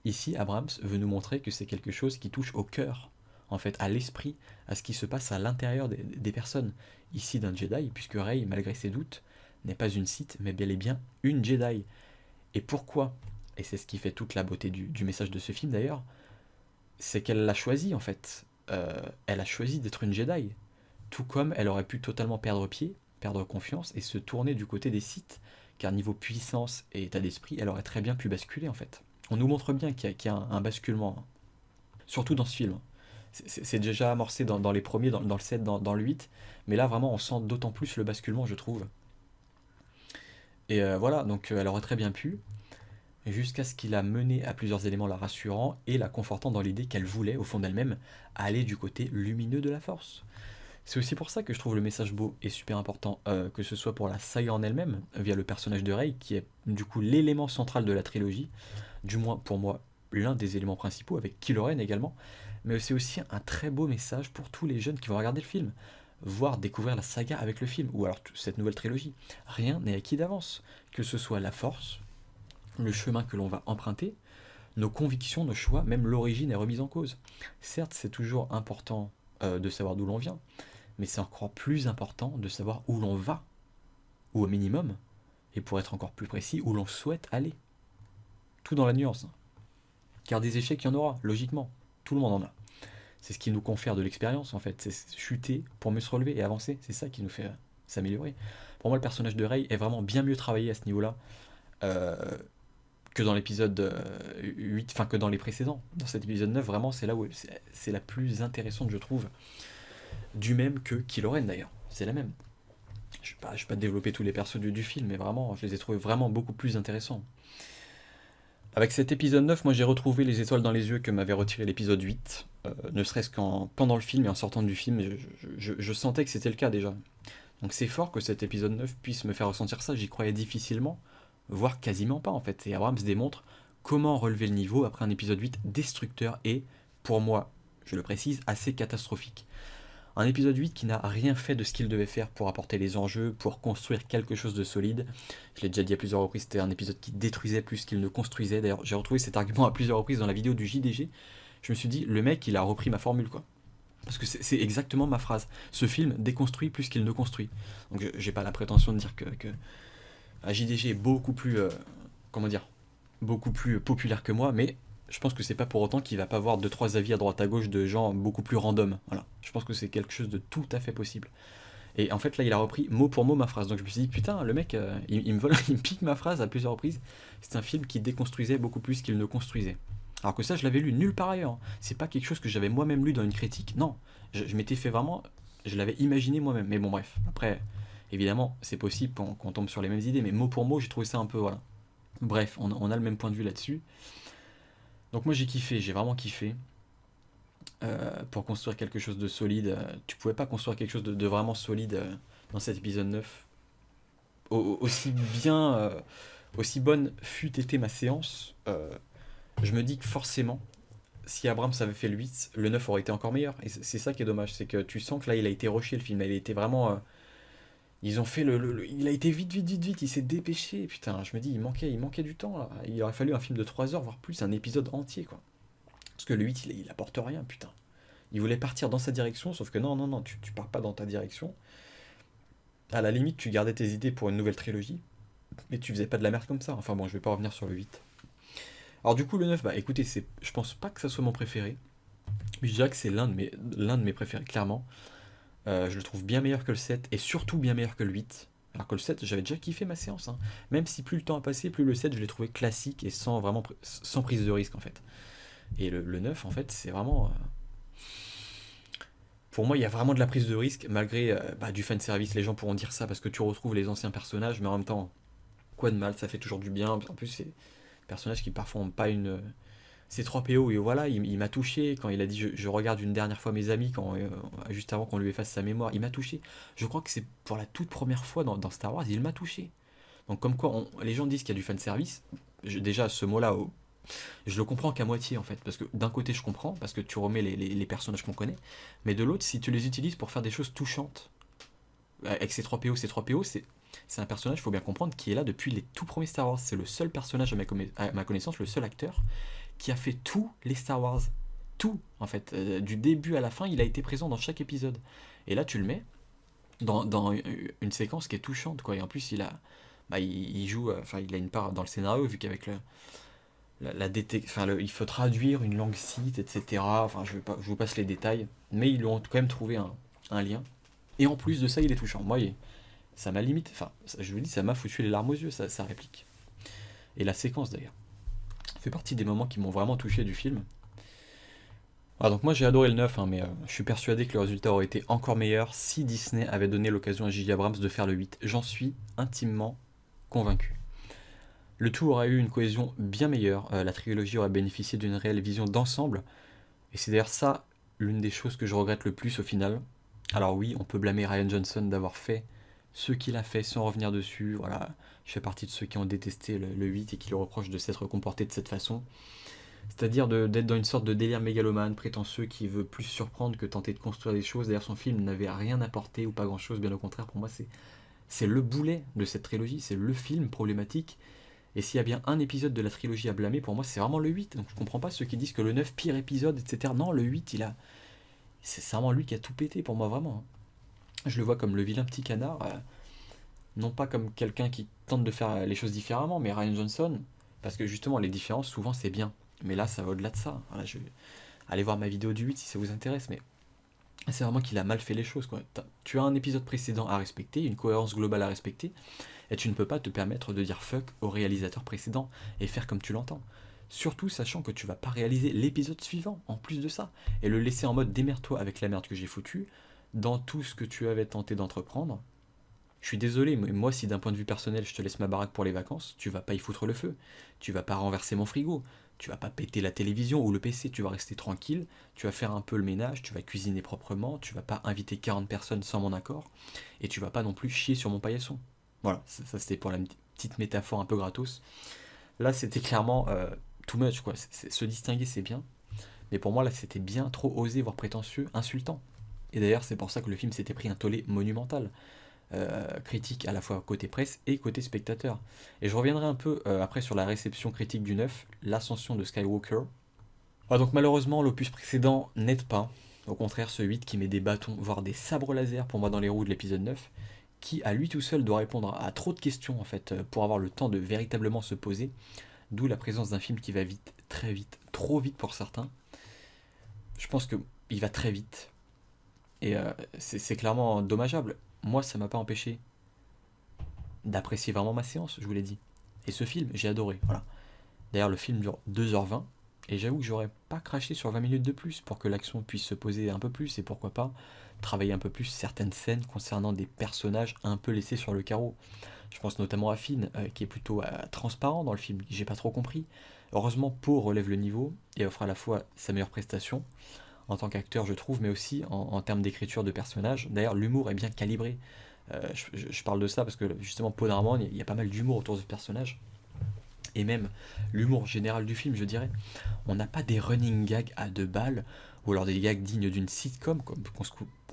ici Abrams veut nous montrer que c'est quelque chose qui touche au cœur, en fait, à l'esprit, à ce qui se passe à l'intérieur des personnes. Ici d'un Jedi, puisque Rey, malgré ses doutes, n'est pas une Sith, mais bel et bien une Jedi. Et pourquoi? Et c'est ce qui fait toute la beauté du message de ce film d'ailleurs, c'est qu'elle l'a choisi en fait. Elle a choisi d'être une Jedi. Tout comme elle aurait pu totalement perdre pied, perdre confiance et se tourner du côté des Sith, car niveau puissance et état d'esprit, elle aurait très bien pu basculer en fait. On nous montre bien qu'il y a un basculement, surtout dans ce film. C'est déjà amorcé dans les premiers, dans le 7, dans le 8, mais là vraiment on sent d'autant plus le basculement, je trouve. Et voilà, donc elle aurait très bien pu, jusqu'à ce qu'il a mené à plusieurs éléments la rassurant et la confortant dans l'idée qu'elle voulait, au fond d'elle-même, aller du côté lumineux de la force. C'est aussi pour ça que je trouve le message beau et super important, que ce soit pour la saga en elle-même, via le personnage de Rey, qui est du coup l'élément central de la trilogie, du moins pour moi l'un des éléments principaux, avec Kylo Ren également, mais c'est aussi un très beau message pour tous les jeunes qui vont regarder le film, voire découvrir la saga avec le film, ou alors cette nouvelle trilogie. Rien n'est acquis d'avance, que ce soit la force, le chemin que l'on va emprunter, nos convictions, nos choix, même l'origine est remise en cause. Certes, c'est toujours important de savoir d'où l'on vient, mais c'est encore plus important de savoir où l'on va, ou au minimum, et pour être encore plus précis, où l'on souhaite aller. Tout dans la nuance. Car des échecs, il y en aura, logiquement. Tout le monde en a. C'est ce qui nous confère de l'expérience, en fait. C'est chuter pour mieux se relever et avancer. C'est ça qui nous fait s'améliorer. Pour moi, le personnage de Rey est vraiment bien mieux travaillé à ce niveau-là que dans l'épisode 8, enfin que dans les précédents. Dans cet épisode 9, vraiment, c'est là où c'est la plus intéressante, je trouve. Du même que Kylo Ren, d'ailleurs. C'est la même. Je ne vais pas développer tous les persos du film, mais vraiment, je les ai trouvés vraiment beaucoup plus intéressants. Avec cet épisode 9, moi j'ai retrouvé les étoiles dans les yeux que m'avait retiré l'épisode 8. Ne serait-ce qu'en pendant le film et en sortant du film, je sentais que c'était le cas déjà. Donc c'est fort que cet épisode 9 puisse me faire ressentir ça, j'y croyais difficilement, voire quasiment pas en fait. Et Abrams démontre comment relever le niveau après un épisode 8 destructeur et, pour moi, je le précise, assez catastrophique. Un épisode 8 qui n'a rien fait de ce qu'il devait faire pour apporter les enjeux, pour construire quelque chose de solide. Je l'ai déjà dit à plusieurs reprises, c'était un épisode qui détruisait plus qu'il ne construisait. D'ailleurs, j'ai retrouvé cet argument à plusieurs reprises dans la vidéo du JDG. Je me suis dit, le mec, il a repris ma formule, quoi. Parce que c'est exactement ma phrase. Ce film déconstruit plus qu'il ne construit. Donc j'ai pas la prétention de dire que JDG est beaucoup plus, comment dire, beaucoup plus populaire que moi, mais je pense que c'est pas pour autant qu'il va pas avoir 2-3 avis à droite à gauche de gens beaucoup plus random. Voilà. Je pense que c'est quelque chose de tout à fait possible. Et en fait là il a repris mot pour mot ma phrase. Donc je me suis dit putain le mec il me vole, il me pique ma phrase à plusieurs reprises. C'est un film qui déconstruisait beaucoup plus qu'il ne construisait. Alors que ça je l'avais lu nulle part ailleurs. C'est pas quelque chose que j'avais moi-même lu dans une critique. Non. Je m'étais fait vraiment. Je l'avais imaginé moi-même. Mais bon bref. Après, évidemment, c'est possible qu'on tombe sur les mêmes idées, mais mot pour mot, j'ai trouvé ça un peu. Voilà. Bref, on a le même point de vue là-dessus. Donc moi j'ai kiffé, j'ai vraiment kiffé. Pour construire quelque chose de solide, tu pouvais pas construire quelque chose de vraiment solide dans cet épisode 9. Aussi bien, aussi bonne fut été ma séance, je me dis que forcément, si Abrams avait fait le 8, le 9 aurait été encore meilleur. Et c'est ça qui est dommage, c'est que tu sens que là il a été rushé le film, il a été vraiment... ils ont fait il a été vite, vite, vite, vite, il s'est dépêché. Putain, je me dis, il manquait du temps là. Il aurait fallu un film de 3 heures, voire plus, un épisode entier quoi. Parce que le 8, il apporte rien, putain. Il voulait partir dans sa direction, sauf que non, non, non, tu pars pas dans ta direction. À la limite, tu gardais tes idées pour une nouvelle trilogie, mais tu faisais pas de la merde comme ça. Enfin bon, je vais pas revenir sur le 8. Alors du coup, le 9, bah écoutez, je pense pas que ça soit mon préféré, mais je dirais que c'est l'un de mes préférés, clairement. Je le trouve bien meilleur que le 7, et surtout bien meilleur que le 8. Alors que le 7, j'avais déjà kiffé ma séance. Hein. Même si plus le temps a passé, plus le 7, je l'ai trouvé classique et sans prise de risque en fait. Et le 9, en fait, c'est vraiment... pour moi, il y a vraiment de la prise de risque, malgré du fanservice. Les gens pourront dire ça parce que tu retrouves les anciens personnages, mais en même temps, quoi de mal, ça fait toujours du bien. En plus, c'est des personnages qui parfois n'ont pas une... C'est 3PO, et voilà, il m'a touché quand il a dit je regarde une dernière fois mes amis, juste avant qu'on lui efface sa mémoire. Il m'a touché. Je crois que c'est pour la toute première fois dans Star Wars, il m'a touché. Donc comme quoi, les gens disent qu'il y a du fanservice. Déjà, ce mot-là, je le comprends qu'à moitié en fait, parce que d'un côté je comprends, parce que tu remets les personnages qu'on connaît, mais de l'autre, si tu les utilises pour faire des choses touchantes, avec C3PO, c'est un personnage, il faut bien comprendre, qui est là depuis les tout premiers Star Wars. C'est le seul personnage à ma connaissance, le seul acteur, qui a fait tous les Star Wars. Tout, en fait. Du début à la fin, il a été présent dans chaque épisode. Et là, tu le mets dans une séquence qui est touchante, quoi. Et en plus, il joue, il a une part dans le scénario, vu qu'avec il faut traduire une langue sith, etc. Enfin, je vous passe les détails, mais ils ont quand même trouvé un lien. Et en plus de ça, il est touchant. Moi, ça m'a limite, je vous dis, ça m'a foutu les larmes aux yeux, sa réplique. Et la séquence d'ailleurs fait partie des moments qui m'ont vraiment touché du film. Alors donc moi j'ai adoré le 9, hein, mais je suis persuadé que le résultat aurait été encore meilleur si Disney avait donné l'occasion à J.J. Abrams de faire le 8. J'en suis intimement convaincu. Le tout aurait eu une cohésion bien meilleure, la trilogie aurait bénéficié d'une réelle vision d'ensemble, et c'est d'ailleurs ça l'une des choses que je regrette le plus au final. Alors oui, on peut blâmer Rian Johnson d'avoir fait ce qu'il a fait sans revenir dessus, voilà, je fais partie de ceux qui ont détesté le 8 et qui le reprochent de s'être comporté de cette façon. C'est-à-dire d'être dans une sorte de délire mégalomane, prétentieux, qui veut plus surprendre que tenter de construire des choses. D'ailleurs, son film n'avait rien apporté ou pas grand-chose, bien au contraire, pour moi, c'est le boulet de cette trilogie, c'est le film problématique. Et s'il y a bien un épisode de la trilogie à blâmer, pour moi, c'est vraiment le 8. Donc je comprends pas ceux qui disent que le 9, pire épisode, etc. Non, le 8, c'est vraiment lui qui a tout pété, pour moi, vraiment. Je le vois comme le vilain petit canard, non pas comme quelqu'un qui tente de faire les choses différemment, mais Rian Johnson, parce que justement, les différences, souvent, c'est bien. Mais là, ça va au-delà de ça. Voilà, allez voir ma vidéo du 8 si ça vous intéresse, mais c'est vraiment qu'il a mal fait les choses, quoi. Tu as un épisode précédent à respecter, une cohérence globale à respecter, et tu ne peux pas te permettre de dire fuck au réalisateur précédent et faire comme tu l'entends. Surtout sachant que tu vas pas réaliser l'épisode suivant, en plus de ça, et le laisser en mode démerde-toi avec la merde que j'ai foutue, dans tout ce que tu avais tenté d'entreprendre. Je suis désolé, mais moi, si d'un point de vue personnel, je te laisse ma baraque pour les vacances, tu vas pas y foutre le feu. Tu vas pas renverser mon frigo. Tu vas pas péter la télévision ou le PC, tu vas rester tranquille, tu vas faire un peu le ménage, tu vas cuisiner proprement, tu vas pas inviter 40 personnes sans mon accord, et tu vas pas non plus chier sur mon paillasson. Voilà, ça c'était pour la petite métaphore un peu gratos. Là c'était clairement too much quoi. Se distinguer c'est bien, mais pour moi là c'était bien trop osé, voire prétentieux, insultant. Et d'ailleurs c'est pour ça que le film s'était pris un tollé monumental. Critique à la fois côté presse et côté spectateur. Et je reviendrai un peu après sur la réception critique du 9, l'ascension de Skywalker. Ah, donc malheureusement, l'opus précédent n'aide pas. Au contraire, ce 8 qui met des bâtons, voire des sabres laser pour moi dans les roues de l'épisode 9, qui à lui tout seul doit répondre à trop de questions en fait pour avoir le temps de véritablement se poser, d'où la présence d'un film qui va vite, très vite, trop vite pour certains. Je pense que il va très vite et c'est clairement dommageable. Moi, ça m'a pas empêché d'apprécier vraiment ma séance, je vous l'ai dit. Et ce film, j'ai adoré, voilà. D'ailleurs, le film dure 2h20, et j'avoue que j'aurais pas craché sur 20 minutes de plus pour que l'action puisse se poser un peu plus, et pourquoi pas travailler un peu plus certaines scènes concernant des personnages un peu laissés sur le carreau. Je pense notamment à Finn, qui est plutôt transparent dans le film, j'ai pas trop compris. Heureusement, Poe relève le niveau et offre à la fois sa meilleure prestation en tant qu'acteur, je trouve, mais aussi en termes d'écriture de personnages. D'ailleurs, l'humour est bien calibré. Je parle de ça parce que justement, Poe Dameron, il y a pas mal d'humour autour de ce personnage. Et même l'humour général du film, je dirais. On n'a pas des running gags à deux balles, ou alors des gags dignes d'une sitcom, comme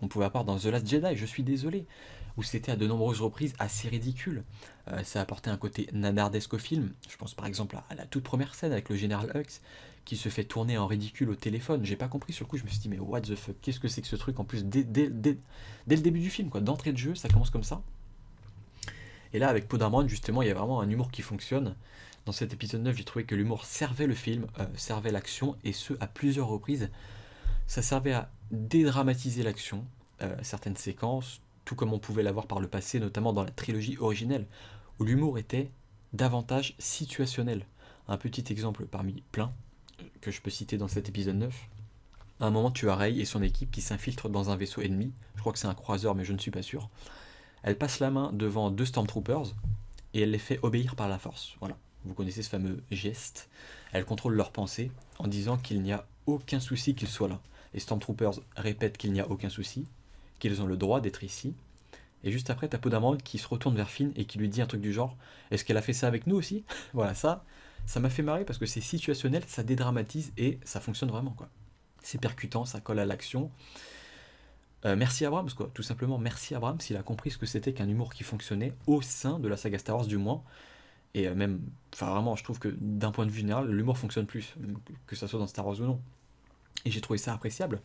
qu'on pouvait avoir dans The Last Jedi, je suis désolé, où c'était à de nombreuses reprises assez ridicule. Ça apportait un côté nanardesque au film. Je pense par exemple à la toute première scène avec le général Hux, qui se fait tourner en ridicule au téléphone. J'ai pas compris sur le coup, je me suis dit, mais what the fuck, qu'est-ce que c'est que ce truc en plus dès le début du film, quoi, d'entrée de jeu, ça commence comme ça. Et là, avec Podamon, justement, il y a vraiment un humour qui fonctionne. Dans cet épisode 9, j'ai trouvé que l'humour servait le film, servait l'action, et ce, à plusieurs reprises. Ça servait à dédramatiser l'action, certaines séquences, tout comme on pouvait l'avoir par le passé, notamment dans la trilogie originelle, où l'humour était davantage situationnel. Un petit exemple parmi plein que je peux citer dans cet épisode 9. À un moment, tu as Rey et son équipe qui s'infiltrent dans un vaisseau ennemi. Je crois que c'est un croiseur, mais je ne suis pas sûr. Elle passe la main devant deux Stormtroopers et elle les fait obéir par la force. Voilà, vous connaissez ce fameux geste. Elle contrôle leurs pensées en disant qu'il n'y a aucun souci qu'ils soient là. Les Stormtroopers répètent qu'il n'y a aucun souci, qu'ils ont le droit d'être ici. Et juste après, t'as Poe qui se retourne vers Finn et qui lui dit un truc du genre: est-ce qu'elle a fait ça avec nous aussi? Voilà, ça m'a fait marrer parce que c'est situationnel, ça dédramatise et ça fonctionne vraiment, quoi. C'est percutant, ça colle à l'action. Merci Abrams, quoi. Tout simplement, merci Abrams, il a compris ce que c'était qu'un humour qui fonctionnait au sein de la saga Star Wars, du moins. Et même, enfin vraiment, je trouve que d'un point de vue général, l'humour fonctionne plus, que ça soit dans Star Wars ou non. Et j'ai trouvé ça appréciable.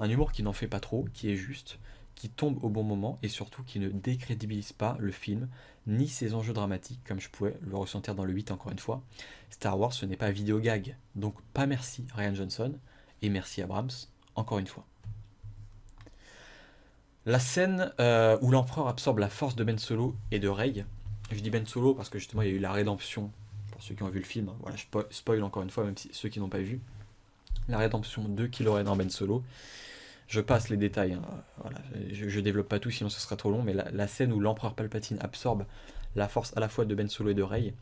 Un humour qui n'en fait pas trop, qui est juste, qui tombe au bon moment et surtout qui ne décrédibilise pas le film, ni ses enjeux dramatiques, comme je pouvais le ressentir dans le 8 encore une fois. Star Wars, ce n'est pas vidéo gag. Donc pas merci Ryan Johnson, et merci Abrams, encore une fois. La scène où l'empereur absorbe la force de Ben Solo et de Rey. Je dis Ben Solo parce que justement il y a eu la rédemption, pour ceux qui ont vu le film, voilà, je spoil encore une fois, même si ceux qui n'ont pas vu, la rédemption de Kylo Ren en Ben Solo. Je passe les détails, hein, voilà, je développe pas tout sinon ce sera trop long, mais la scène où l'empereur Palpatine absorbe la force à la fois de Ben Solo et de Rey,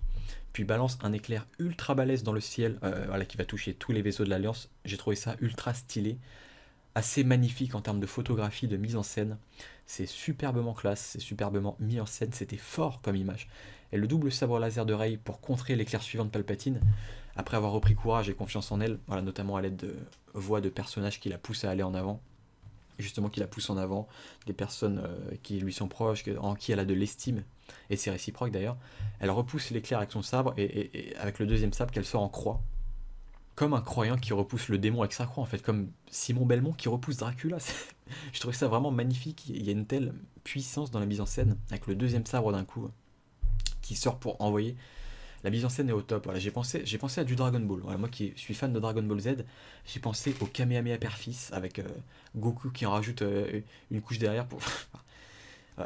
puis balance un éclair ultra balèze dans le ciel, voilà, qui va toucher tous les vaisseaux de l'Alliance, j'ai trouvé ça ultra stylé, assez magnifique en termes de photographie, de mise en scène. C'est superbement classe, c'est superbement mis en scène, c'était fort comme image. Et le double sabre laser de Rey pour contrer l'éclair suivant de Palpatine, après avoir repris courage et confiance en elle, voilà, notamment à l'aide de voix de personnages qui la poussent à aller en avant, et justement qui la poussent en avant, des personnes qui lui sont proches, en qui elle a de l'estime, et c'est réciproque d'ailleurs. Elle repousse l'éclair avec son sabre, et avec le deuxième sabre qu'elle sort en croix, comme un croyant qui repousse le démon avec sa croix, en fait, comme Simon Belmont qui repousse Dracula. Je trouvais ça vraiment magnifique. Il y a une telle puissance dans la mise en scène, avec le deuxième sabre d'un coup, qui sort pour envoyer. La mise en scène est au top. Voilà, j'ai pensé à du Dragon Ball. Voilà, moi qui suis fan de Dragon Ball Z, j'ai pensé au Kamehameha Père-Fils, avec Goku qui en rajoute une couche derrière.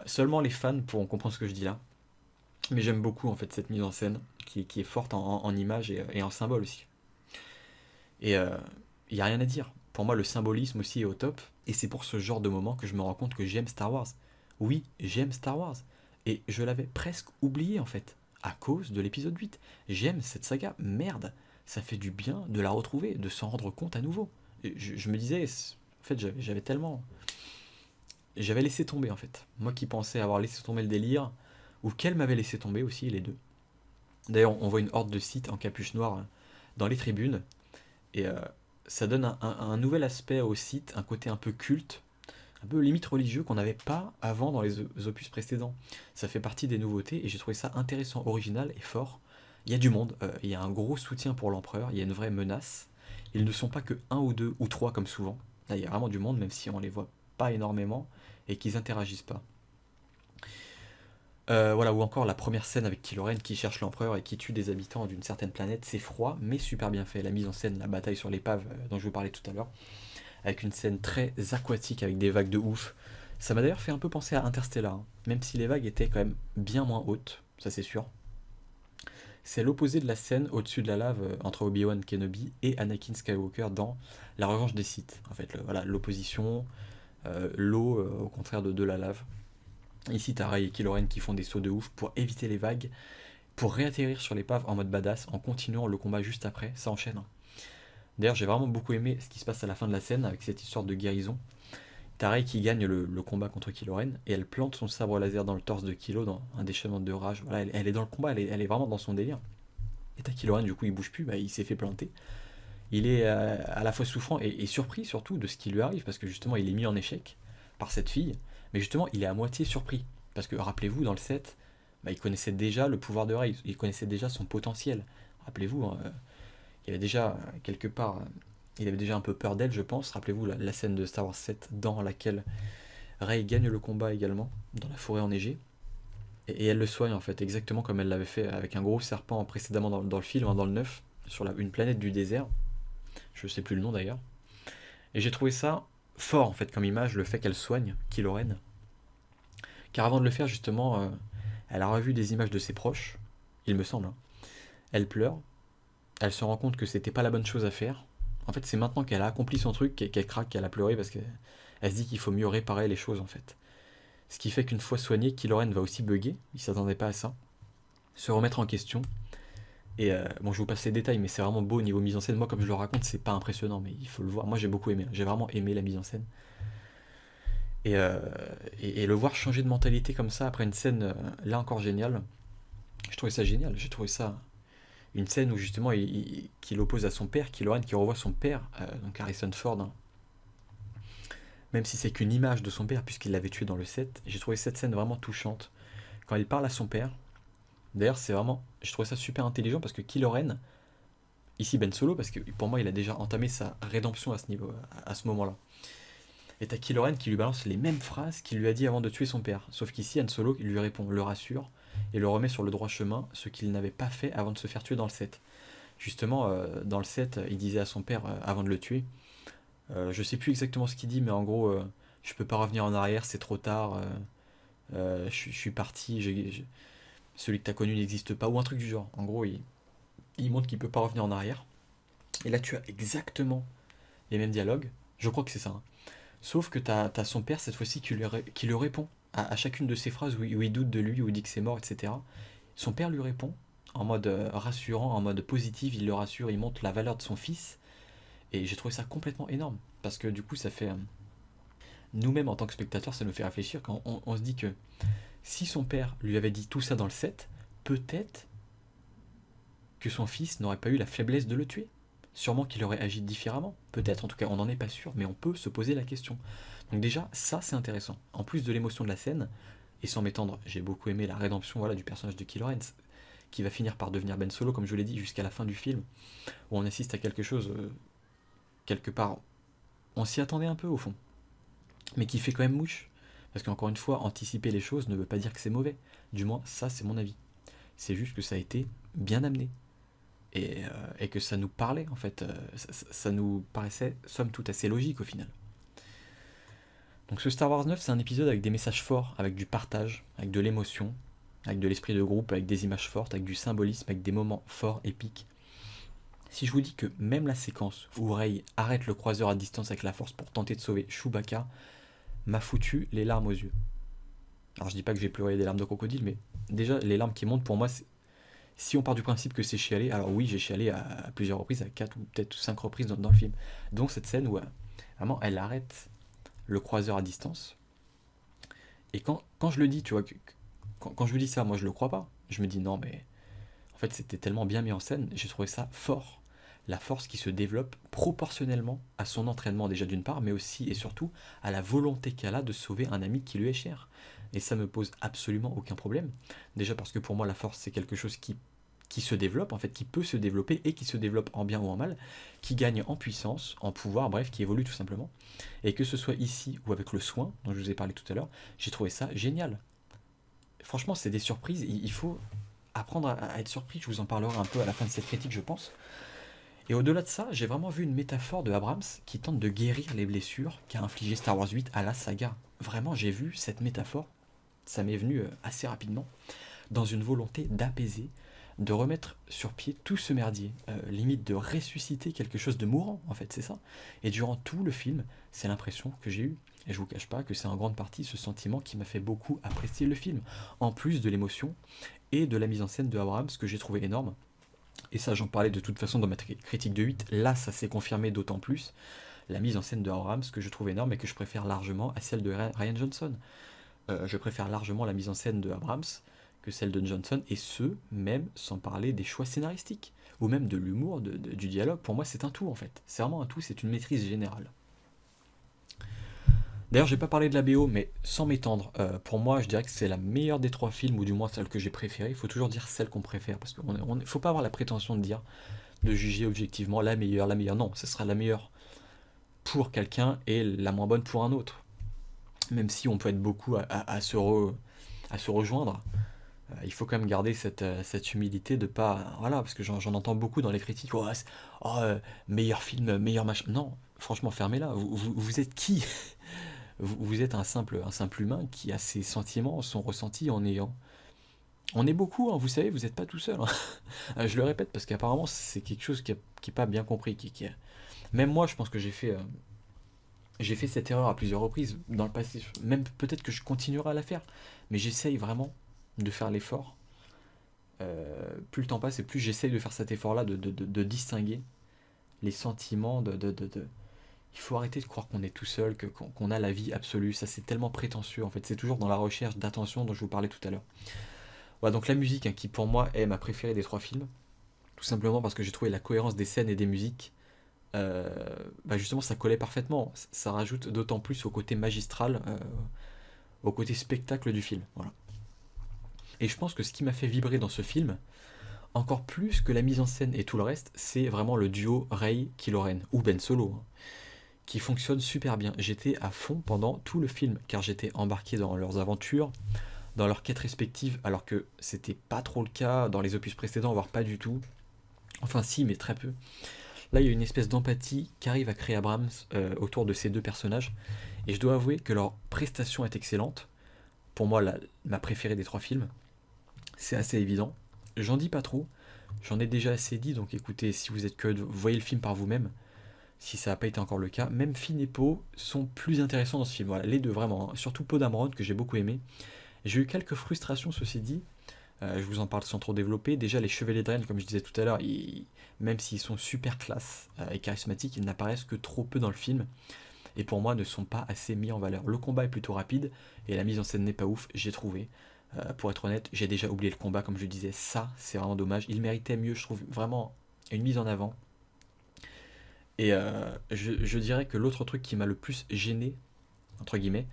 Seulement les fans pourront comprendre ce que je dis là. Mais j'aime beaucoup en fait cette mise en scène, qui est forte en image et en symbole aussi. Et il n'y a rien à dire. Pour moi, le symbolisme aussi est au top. Et c'est pour ce genre de moment que je me rends compte que j'aime Star Wars. Oui, j'aime Star Wars. Et je l'avais presque oublié en fait, à cause de l'épisode 8. J'aime cette saga, merde. ça fait du bien de la retrouver, de s'en rendre compte à nouveau. Et je me disais, en fait, j'avais tellement. J'avais laissé tomber, en fait. Moi qui pensais avoir laissé tomber le délire, ou qu'elle m'avait laissé tomber aussi, les deux. D'ailleurs, on voit une horde de Sith en capuche noire dans les tribunes, et ça donne un nouvel aspect au Sith, un côté un peu culte, un peu limite religieux qu'on n'avait pas avant dans les opus précédents. Ça fait partie des nouveautés, et j'ai trouvé ça intéressant, original et fort. Il y a du monde, il y a un gros soutien pour l'empereur, il y a une vraie menace. Ils ne sont pas que un ou deux ou trois comme souvent. Là, il y a vraiment du monde, même si on les voit pas énormément et qu'ils interagissent pas. Voilà, ou encore la première scène avec Kylo Ren qui cherche l'empereur et qui tue des habitants d'une certaine planète. C'est froid, mais super bien fait. La mise en scène, la bataille sur l'épave dont je vous parlais tout à l'heure, avec une scène très aquatique avec des vagues de ouf. Ça m'a d'ailleurs fait un peu penser à Interstellar, hein, même si les vagues étaient quand même bien moins hautes, ça c'est sûr. C'est l'opposé de la scène au-dessus de la lave entre Obi-Wan Kenobi et Anakin Skywalker dans La Revanche des Sith. En fait, voilà, l'opposition, l'eau au contraire de la lave. Ici, t'as Rey et Kylo Ren qui font des sauts de ouf pour éviter les vagues, pour réatterrir sur l'épave en mode badass en continuant le combat juste après. Ça enchaîne. D'ailleurs, j'ai vraiment beaucoup aimé ce qui se passe à la fin de la scène avec cette histoire de guérison. T'as Rey qui gagne le combat contre Kylo Ren et elle plante son sabre laser dans le torse de Kylo dans un déchaînement de rage. Voilà, elle est dans le combat, elle est vraiment dans son délire. Et t'as Kylo Ren, du coup, il bouge plus, bah, il s'est fait planter. Il est à la fois souffrant et surpris surtout de ce qui lui arrive parce que justement, il est mis en échec par cette fille. Mais justement, il est à moitié surpris. Parce que rappelez-vous, dans le set, bah, il connaissait déjà le pouvoir de Rey, il connaissait déjà son potentiel. Rappelez-vous, hein, il avait déjà, quelque part, il avait déjà un peu peur d'elle, je pense. Rappelez-vous la scène de Star Wars 7 dans laquelle Rey gagne le combat également, dans la forêt enneigée. Et elle le soigne en fait, exactement comme elle l'avait fait avec un gros serpent précédemment dans le film, hein, dans le 9, sur une planète du désert. Je sais plus le nom d'ailleurs. Et j'ai trouvé ça fort en fait comme image, le fait qu'elle soigne Kylo Ren. Car avant de le faire, justement, elle a revu des images de ses proches, il me semble, hein. Elle pleure, elle se rend compte que c'était pas la bonne chose à faire. En fait, c'est maintenant qu'elle a accompli son truc qu'elle craque, qu'elle a pleuré parce qu'elle se dit qu'il faut mieux réparer les choses en fait. Ce qui fait qu'une fois soignée, Kylo Ren va aussi bugger, il s'attendait pas à ça, se remettre en question. Et bon, je vous passe les détails, mais c'est vraiment beau au niveau mise en scène. Moi, comme je le raconte, c'est pas impressionnant, mais il faut le voir. Moi, j'ai beaucoup aimé, j'ai vraiment aimé la mise en scène. Et, euh, et le voir changer de mentalité comme ça après une scène là encore géniale, je trouvais ça génial. J'ai trouvé ça une scène où justement qu'il oppose à son père, Kylo Ren qui revoit son père, donc Harrison Ford, hein, même si c'est qu'une image de son père puisqu'il l'avait tué dans le 7. J'ai trouvé cette scène vraiment touchante. Quand il parle à son père, d'ailleurs c'est vraiment, j'ai trouvé ça super intelligent parce que Kylo Ren, ici Ben Solo, parce que pour moi il a déjà entamé sa rédemption à ce niveau, à ce moment-là. Et t'as Kylo Ren qui lui balance les mêmes phrases qu'il lui a dit avant de tuer son père. Sauf qu'ici, Han Solo lui répond, le rassure, et le remet sur le droit chemin, ce qu'il n'avait pas fait avant de se faire tuer dans le 7. Justement, dans le 7, il disait à son père, avant de le tuer, je sais plus exactement ce qu'il dit, mais en gros, je peux pas revenir en arrière, c'est trop tard, je suis parti, celui que t'as connu n'existe pas, ou un truc du genre. En gros, il montre qu'il peut pas revenir en arrière. Et là, tu as exactement les mêmes dialogues. Je crois que c'est ça, hein. Sauf que t'as son père cette fois-ci qui lui répond à chacune de ses phrases où il doute de lui, où il dit que c'est mort, etc. Son père lui répond en mode rassurant, en mode positif, il le rassure, il montre la valeur de son fils. Et j'ai trouvé ça complètement énorme. Parce que du coup, ça fait. Nous-mêmes, en tant que spectateurs, ça nous fait réfléchir quand on se dit que si son père lui avait dit tout ça dans le set, peut-être que son fils n'aurait pas eu la faiblesse de le tuer. Sûrement qu'il aurait agi différemment. Peut-être, en tout cas, on n'en est pas sûr, mais on peut se poser la question. Donc déjà, ça c'est intéressant. En plus de l'émotion de la scène, et sans m'étendre, j'ai beaucoup aimé la rédemption voilà, du personnage de Kylo Ren, qui va finir par devenir Ben Solo, comme je l'ai dit, jusqu'à la fin du film, où on assiste à quelque chose, quelque part, on s'y attendait un peu au fond, mais qui fait quand même mouche. Parce qu'encore une fois, anticiper les choses ne veut pas dire que c'est mauvais. Du moins, ça c'est mon avis. C'est juste que ça a été bien amené. Et que ça nous parlait en fait, ça nous paraissait somme toute assez logique au final. Donc ce Star Wars 9 c'est un épisode avec des messages forts, avec du partage, avec de l'émotion, avec de l'esprit de groupe, avec des images fortes, avec du symbolisme, avec des moments forts, épiques. Si je vous dis que même la séquence où Rey arrête le croiseur à distance avec la force pour tenter de sauver Chewbacca m'a foutu les larmes aux yeux. Alors je dis pas que j'ai pleuré des larmes de crocodile, mais déjà les larmes qui montent pour moi Si on part du principe que c'est chialé, alors oui, j'ai chialé à plusieurs reprises, à 4 ou peut-être 5 reprises dans le film. Donc cette scène où vraiment elle arrête le croiseur à distance. Et quand je le dis, tu vois, quand je vous dis ça, moi je le crois pas. Je me dis non, mais en fait c'était tellement bien mis en scène, j'ai trouvé ça fort. La force qui se développe proportionnellement à son entraînement déjà d'une part, mais aussi et surtout à la volonté qu'elle a de sauver un ami qui lui est cher. Et ça me pose absolument aucun problème. Déjà parce que pour moi la force c'est quelque chose qui se développe, en fait, qui peut se développer et qui se développe en bien ou en mal, qui gagne en puissance, en pouvoir, bref, qui évolue tout simplement. Et que ce soit ici ou avec le soin, dont je vous ai parlé tout à l'heure, j'ai trouvé ça génial. Franchement, c'est des surprises, il faut apprendre à être surpris, je vous en parlerai un peu à la fin de cette critique, je pense. Et au-delà de ça, j'ai vraiment vu une métaphore de Abrams qui tente de guérir les blessures qu'a infligé Star Wars 8 à la saga. Vraiment, j'ai vu cette métaphore, ça m'est venu assez rapidement, dans une volonté d'apaiser, de remettre sur pied tout ce merdier, limite de ressusciter quelque chose de mourant, en fait, c'est ça. Et durant tout le film, c'est l'impression que j'ai eue. Et je vous cache pas que c'est en grande partie ce sentiment qui m'a fait beaucoup apprécier le film, en plus de l'émotion et de la mise en scène de Abrams que j'ai trouvé énorme. Et ça, j'en parlais de toute façon dans ma critique de 8. Là, ça s'est confirmé d'autant plus. La mise en scène de Abrams que je trouve énorme et que je préfère largement à celle de Ryan Johnson. Je préfère largement la mise en scène de Abrams que celle de Johnson, et ce, même sans parler des choix scénaristiques, ou même de l'humour, du dialogue. Pour moi, c'est un tout en fait. C'est vraiment un tout, c'est une maîtrise générale. D'ailleurs, j'ai pas parlé de la BO, mais sans m'étendre, pour moi, je dirais que c'est la meilleure des trois films, ou du moins celle que j'ai préférée. Il faut toujours dire celle qu'on préfère, parce qu'il ne faut pas avoir la prétention de juger objectivement la meilleure, la meilleure. Non, ce sera la meilleure pour quelqu'un et la moins bonne pour un autre. Même si on peut être beaucoup à se rejoindre, il faut quand même garder cette humilité de pas. Voilà, parce que j'en entends beaucoup dans les critiques. Oh, oh, meilleur film, meilleur machin. Non, franchement, fermez-la. Vous êtes qui? Vous êtes un simple humain qui a ses sentiments, son ressenti en ayant. On est beaucoup, hein, vous savez, vous n'êtes pas tout seul, hein. Je le répète parce qu'apparemment c'est quelque chose qui n'est pas bien compris. Même moi, je pense que j'ai fait cette erreur à plusieurs reprises dans le passé. Même peut-être que je continuerai à la faire. Mais j'essaye vraiment de faire l'effort. Plus le temps passe et plus j'essaye de faire cet effort-là, de distinguer les sentiments. Il faut arrêter de croire qu'on est tout seul, qu'on a la vie absolue. Ça, c'est tellement prétentieux. En fait, c'est toujours dans la recherche d'attention dont je vous parlais tout à l'heure. Voilà, donc la musique, hein, qui pour moi est ma préférée des trois films. Tout simplement parce que j'ai trouvé la cohérence des scènes et des musiques. euh, Justement, ça collait parfaitement. Ça rajoute d'autant plus au côté magistral, au côté spectacle du film. Voilà. Et je pense que ce qui m'a fait vibrer dans ce film, encore plus que la mise en scène et tout le reste, c'est vraiment le duo Rey-Kylo Ren, ou Ben Solo, hein, qui fonctionne super bien. J'étais à fond pendant tout le film, car j'étais embarqué dans leurs aventures, dans leurs quêtes respectives, alors que c'était pas trop le cas dans les opus précédents, voire pas du tout. Enfin si, mais très peu. Là, il y a une espèce d'empathie qu'arrive à créer Abrams autour de ces deux personnages, et je dois avouer que leur prestation est excellente. Pour moi, ma préférée des trois films, c'est assez évident. J'en dis pas trop, j'en ai déjà assez dit, donc écoutez, si vous êtes curieux, vous voyez le film par vous-même, si ça n'a pas été encore le cas. Même Finn et Poe sont plus intéressants dans ce film, voilà, les deux vraiment, hein. Surtout Poe Dameron, que j'ai beaucoup aimé. J'ai eu quelques frustrations, ceci dit, je vous en parle sans trop développer. Déjà, les Chevaliers de Rennes, comme je disais tout à l'heure, même s'ils sont super classe et charismatiques, ils n'apparaissent que trop peu dans le film, et pour moi ne sont pas assez mis en valeur. Le combat est plutôt rapide, et la mise en scène n'est pas ouf, j'ai trouvé. Pour être honnête, j'ai déjà oublié le combat, comme je disais, ça c'est vraiment dommage. Il méritait mieux, je trouve, vraiment une mise en avant. Et je dirais que l'autre truc qui m'a le plus gêné, entre guillemets,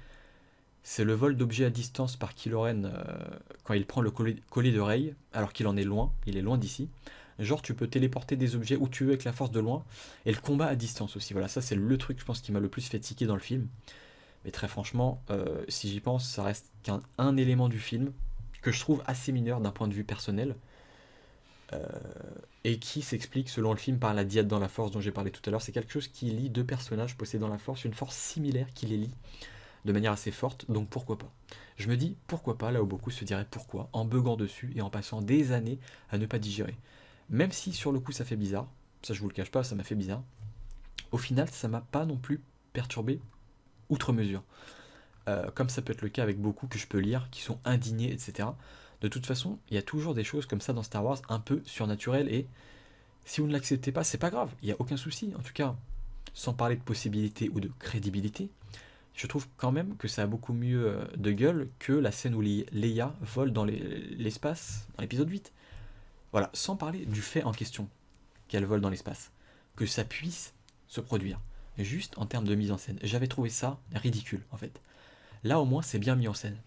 c'est le vol d'objets à distance par Kylo Ren quand il prend le collier de Rey, alors qu'il en est loin, il est loin d'ici. Genre, tu peux téléporter des objets où tu veux avec la force de loin, et le combat à distance aussi. Voilà, ça c'est le truc, je pense, qui m'a le plus fait tiquer dans le film. Mais très franchement, si j'y pense, ça reste qu'un élément du film que je trouve assez mineur d'un point de vue personnel, euh, et qui s'explique selon le film par la diade dans la force dont j'ai parlé tout à l'heure. C'est quelque chose qui lie deux personnages possédant la force, une force similaire qui les lie de manière assez forte, donc pourquoi pas. Je me dis pourquoi pas, là où beaucoup se diraient pourquoi, en buguant dessus et en passant des années à ne pas digérer. Même si sur le coup ça fait bizarre, ça je vous le cache pas, ça m'a fait bizarre, au final ça m'a pas non plus perturbé outre mesure. Comme ça peut être le cas avec beaucoup que je peux lire, qui sont indignés, etc. De toute façon, il y a toujours des choses comme ça dans Star Wars, un peu surnaturelles, et si vous ne l'acceptez pas, c'est pas grave, il n'y a aucun souci. En tout cas, sans parler de possibilité ou de crédibilité, je trouve quand même que ça a beaucoup mieux de gueule que la scène où Leia vole dans l'espace, dans l'épisode 8. Voilà, sans parler du fait en question, qu'elle vole dans l'espace, que ça puisse se produire. Juste en termes de mise en scène. J'avais trouvé ça ridicule, en fait. Là, au moins, c'est bien mis en scène.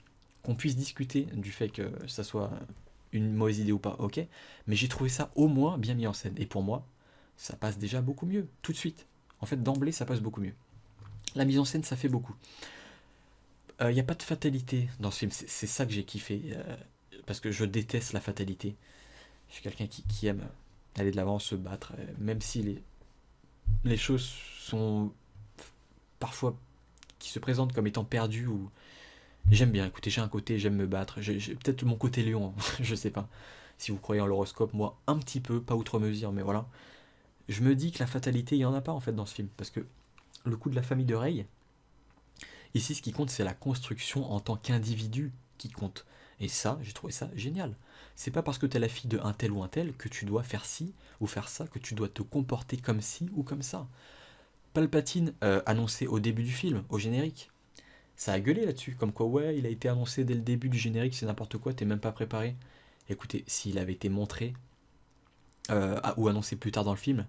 Qu'on puisse discuter du fait que ça soit une mauvaise idée ou pas, ok, mais j'ai trouvé ça au moins bien mis en scène. Et pour moi, ça passe déjà beaucoup mieux, tout de suite. En fait, d'emblée, ça passe beaucoup mieux. La mise en scène, ça fait beaucoup. Il n'y a pas de fatalité dans ce film, c'est ça que j'ai kiffé, parce que je déteste la fatalité. Je suis quelqu'un qui aime aller de l'avant, se battre, même si les choses sont parfois qui se présentent comme étant perdues ou j'aime bien. Écoutez, j'ai un côté, j'aime me battre. J'ai peut-être mon côté lion, hein, je sais pas. Si vous croyez en l'horoscope, moi un petit peu, pas outre mesure, mais voilà. Je me dis que la fatalité, il y en a pas en fait dans ce film, parce que le coup de la famille de Rey, ici, ce qui compte, c'est la construction en tant qu'individu qui compte. Et ça, j'ai trouvé ça génial. C'est pas parce que t'es la fille de un tel ou un tel que tu dois faire ci ou faire ça, que tu dois te comporter comme ci ou comme ça. Palpatine annoncé au début du film, au générique. Ça a gueulé là-dessus, comme quoi ouais, il a été annoncé dès le début du générique, c'est n'importe quoi, t'es même pas préparé. Écoutez, s'il avait été montré ou annoncé plus tard dans le film,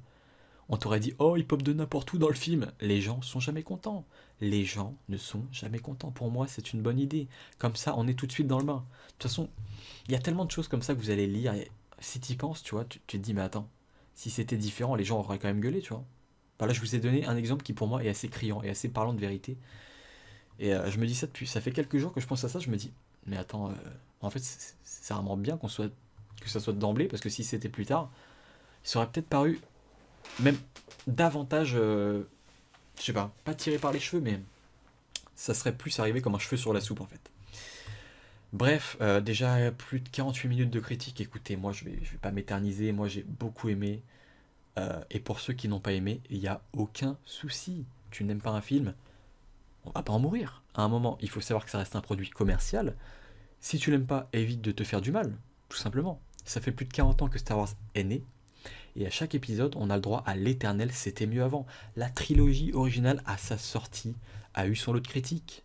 on t'aurait dit oh il pop de n'importe où dans le film. Les gens sont jamais contents. Les gens ne sont jamais contents. Pour moi, c'est une bonne idée. Comme ça, on est tout de suite dans le bain. De toute façon, il y a tellement de choses comme ça que vous allez lire. Et si tu y penses, tu vois, tu te dis mais attends, si c'était différent, les gens auraient quand même gueulé, tu vois. Bah là, je vous ai donné un exemple qui pour moi est assez criant et assez parlant de vérité. Et je me dis ça depuis, ça fait quelques jours que je pense à ça, je me dis, mais attends, en fait c'est vraiment bien que ça soit d'emblée, parce que si c'était plus tard, ça aurait peut-être paru même davantage, je sais pas tiré par les cheveux, mais ça serait plus arrivé comme un cheveu sur la soupe en fait. Bref, déjà plus de 48 minutes de critique, écoutez, moi je vais pas m'éterniser, moi j'ai beaucoup aimé, et pour ceux qui n'ont pas aimé, il n'y a aucun souci. Tu n'aimes pas un film, on va pas en mourir. À un moment, il faut savoir que ça reste un produit commercial. Si tu l'aimes pas, évite de te faire du mal, tout simplement. Ça fait plus de 40 ans que Star Wars est né, et à chaque épisode, on a le droit à l'éternel c'était mieux avant. La trilogie originale, à sa sortie, a eu son lot de critiques.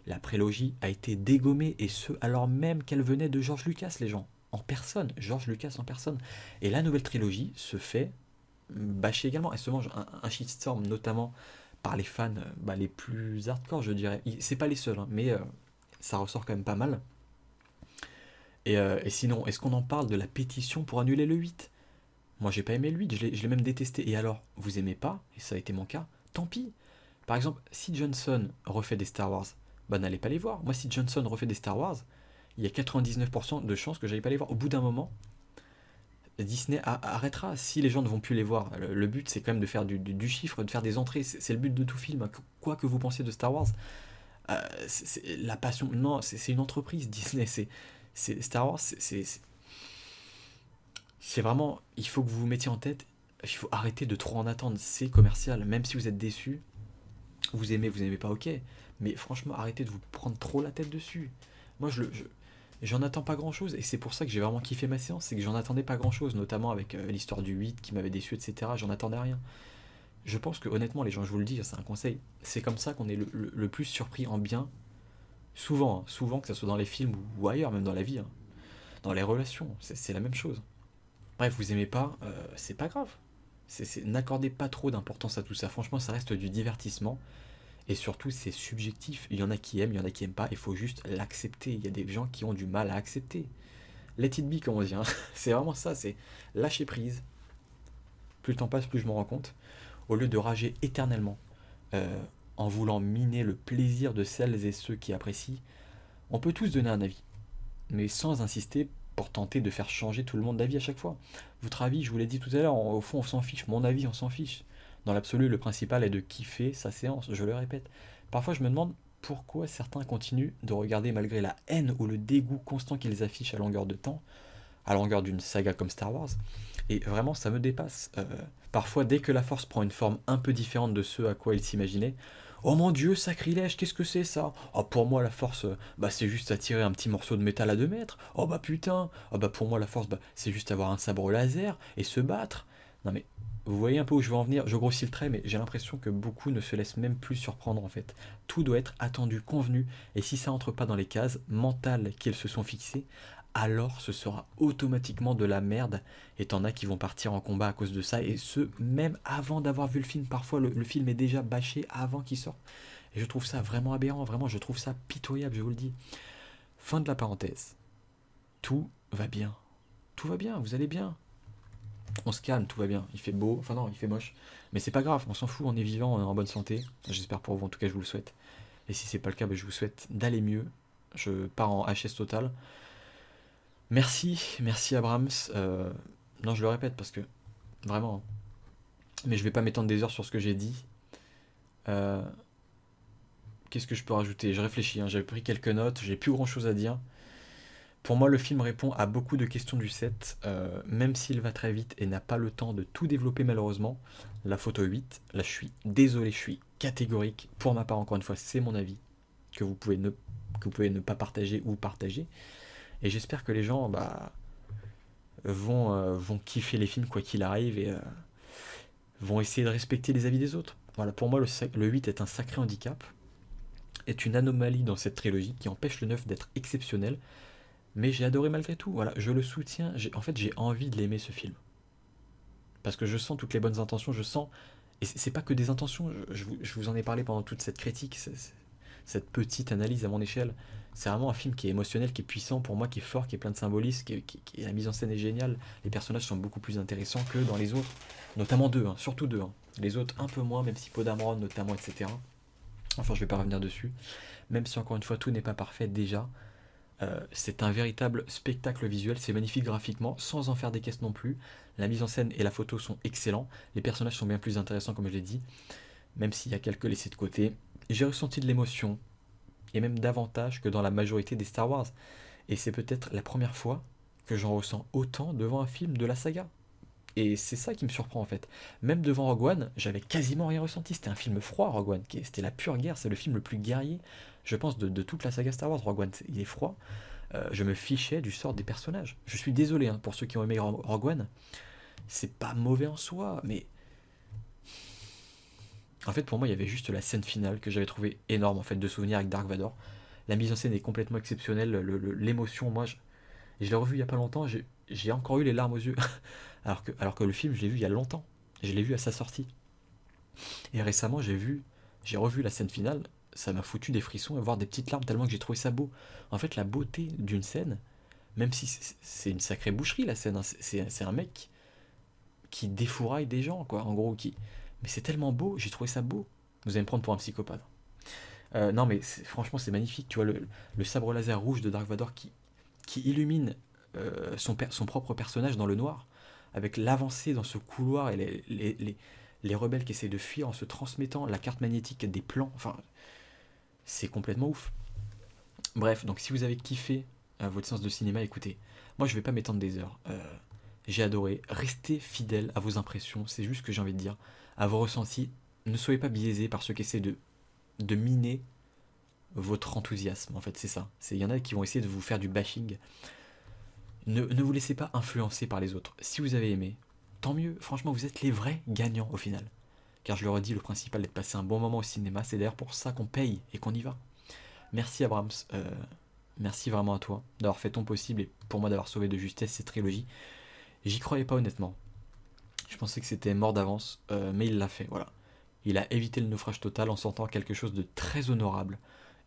La prélogie a été dégommée, et ce, alors même qu'elle venait de George Lucas, les gens. En personne, George Lucas en personne. Et la nouvelle trilogie se fait bâcher également. Elle se mange un shitstorm, notamment par les fans les plus hardcore, je dirais. C'est pas les seuls, hein, mais ça ressort quand même pas mal. Et sinon, est-ce qu'on en parle de la pétition pour annuler le 8? Moi, j'ai pas aimé le 8, je l'ai même détesté. Et alors, vous aimez pas, et ça a été mon cas, tant pis. Par exemple, si Johnson refait des Star Wars, bah n'allez pas les voir. Moi, si Johnson refait des Star Wars, il y a 99% de chances que j'aille pas les voir. Au bout d'un moment, Disney arrêtera si les gens ne vont plus les voir. Le but, c'est quand même de faire du chiffre, de faire des entrées. C'est le but de tout film, hein. Quoi que vous pensiez de Star Wars, la passion. Non, c'est une entreprise, Disney. Star Wars, c'est vraiment. Il faut que vous vous mettiez en tête. Il faut arrêter de trop en attendre. C'est commercial. Même si vous êtes déçu, vous aimez pas, ok. Mais franchement, arrêtez de vous prendre trop la tête dessus. Moi, j'en attends pas grand chose, et c'est pour ça que j'ai vraiment kiffé ma séance, c'est que j'en attendais pas grand chose, notamment avec l'histoire du 8 qui m'avait déçu, etc. J'en attendais rien. Je pense que honnêtement, les gens, je vous le dis, c'est un conseil, c'est comme ça qu'on est le plus surpris en bien, souvent, hein, souvent que ce soit dans les films ou ailleurs, même dans la vie, hein, dans les relations, c'est la même chose. Bref, vous aimez pas, c'est pas grave. N'accordez pas trop d'importance à tout ça, franchement, ça reste du divertissement. Et surtout, c'est subjectif. Il y en a qui aiment, il y en a qui aiment pas. Il faut juste l'accepter. Il y a des gens qui ont du mal à accepter. Let it be, comme on dit, hein. C'est vraiment ça, c'est lâcher prise. Plus le temps passe, plus je m'en rends compte. Au lieu de rager éternellement, en voulant miner le plaisir de celles et ceux qui apprécient, on peut tous donner un avis, mais sans insister pour tenter de faire changer tout le monde d'avis à chaque fois. Votre avis, je vous l'ai dit tout à l'heure, au fond on s'en fiche. Mon avis, on s'en fiche. Dans l'absolu, le principal est de kiffer sa séance, je le répète. Parfois, je me demande pourquoi certains continuent de regarder malgré la haine ou le dégoût constant qu'ils affichent à longueur de temps, à longueur d'une saga comme Star Wars. Et vraiment, ça me dépasse. Parfois, dès que la force prend une forme un peu différente de ce à quoi ils s'imaginaient, Oh mon dieu, sacrilège, qu'est-ce que c'est ça? Oh, pour moi, la force, bah, c'est juste attirer un petit morceau de métal à 2 mètres. Oh bah putain. Oh bah pour moi, la force, bah, c'est juste avoir un sabre laser et se battre. Non mais, vous voyez un peu où je veux en venir? Je grossis le trait, mais j'ai l'impression que beaucoup ne se laissent même plus surprendre en fait. Tout doit être attendu, convenu, et si ça entre pas dans les cases mentales qu'ils se sont fixées, alors ce sera automatiquement de la merde, et t'en as qui vont partir en combat à cause de ça, et ce, même avant d'avoir vu le film. Parfois, le film est déjà bâché avant qu'il sorte. Et je trouve ça vraiment aberrant, vraiment, je trouve ça pitoyable, je vous le dis. Fin de la parenthèse. Tout va bien. Tout va bien, vous allez bien. On se calme, tout va bien. Il fait beau, enfin non, il fait moche. Mais c'est pas grave, on s'en fout, on est vivant, on est en bonne santé. J'espère pour vous, en tout cas, je vous le souhaite. Et si c'est pas le cas, bah, je vous souhaite d'aller mieux. Je pars en HS total. Merci Abrams. Non, je le répète parce que vraiment, hein. Mais je vais pas m'étendre des heures sur ce que j'ai dit. Euh, Qu'est-ce que je peux rajouter? Je réfléchis, hein, j'avais pris quelques notes, j'ai plus grand chose à dire. Pour moi, le film répond à beaucoup de questions du set, même s'il va très vite et n'a pas le temps de tout développer malheureusement. La photo 8, là je suis désolé, je suis catégorique. Pour ma part, encore une fois, c'est mon avis, que vous pouvez ne pas partager ou partager. Et j'espère que les gens bah, vont kiffer les films quoi qu'il arrive et vont essayer de respecter les avis des autres. Voilà, pour moi, le 8 est un sacré handicap, est une anomalie dans cette trilogie qui empêche le 9 d'être exceptionnel. Mais j'ai adoré malgré tout, voilà, je le soutiens. En fait, j'ai envie de l'aimer ce film. Parce que je sens toutes les bonnes intentions, je sens. Et c'est pas que des intentions, je vous en ai parlé pendant toute cette critique, cette petite analyse à mon échelle. C'est vraiment un film qui est émotionnel, qui est puissant pour moi, qui est fort, qui est plein de symbolisme, la mise en scène est géniale. Les personnages sont beaucoup plus intéressants que dans les autres. Notamment deux, hein, surtout deux, hein. Les autres un peu moins, même si Podamron notamment, etc. Enfin, je vais pas revenir dessus. Même si encore une fois tout n'est pas parfait déjà. C'est un véritable spectacle visuel, c'est magnifique graphiquement, sans en faire des caisses non plus. La mise en scène et la photo sont excellents, les personnages sont bien plus intéressants comme je l'ai dit, même s'il y a quelques laissés de côté. J'ai ressenti de l'émotion, et même davantage que dans la majorité des Star Wars. Et c'est peut-être la première fois que j'en ressens autant devant un film de la saga. Et c'est ça qui me surprend en fait. Même devant Rogue One, j'avais quasiment rien ressenti. C'était un film froid, Rogue One. C'était la pure guerre. C'est le film le plus guerrier, je pense, de toute la saga Star Wars. Rogue One, il est froid. Je me fichais du sort des personnages. Je suis désolé hein, pour ceux qui ont aimé Rogue One. C'est pas mauvais en soi, mais en fait pour moi il y avait juste la scène finale que j'avais trouvé énorme en fait de souvenir avec Dark Vador. La mise en scène est complètement exceptionnelle. L'émotion, moi, je l'ai revu il y a pas longtemps. J'ai encore eu les larmes aux yeux. Alors que le film, je l'ai vu il y a longtemps. Je l'ai vu à sa sortie. Et récemment, j'ai revu la scène finale. Ça m'a foutu des frissons et voir des petites larmes tellement que j'ai trouvé ça beau. En fait, la beauté d'une scène, même si c'est une sacrée boucherie la scène, hein, c'est un mec qui défouraille des gens, quoi, en gros. Mais c'est tellement beau, j'ai trouvé ça beau. Vous allez me prendre pour un psychopathe. Non, mais franchement, c'est magnifique. Tu vois, le sabre laser rouge de Dark Vador qui illumine son propre personnage dans le noir, avec l'avancée dans ce couloir et les rebelles qui essaient de fuir en se transmettant la carte magnétique des plans. Enfin, c'est complètement ouf. Bref, donc si vous avez kiffé votre séance de cinéma, écoutez, moi je vais pas m'étendre des heures. J'ai adoré. Restez fidèle à vos impressions, c'est juste ce que j'ai envie de dire, à vos ressentis. Ne soyez pas biaisés par ceux qui essaient de miner votre enthousiasme. En fait, c'est ça. Il y en a qui vont essayer de vous faire du bashing. Ne vous laissez pas influencer par les autres. Si vous avez aimé, tant mieux. Franchement, vous êtes les vrais gagnants au final. Car je le redis, le principal est de passer un bon moment au cinéma. C'est d'ailleurs pour ça qu'on paye et qu'on y va. Merci Abrams. Merci vraiment à toi d'avoir fait ton possible et pour moi d'avoir sauvé de justesse cette trilogie. J'y croyais pas honnêtement. Je pensais que c'était mort d'avance, mais il l'a fait. Voilà. Il a évité le naufrage total en sortant quelque chose de très honorable.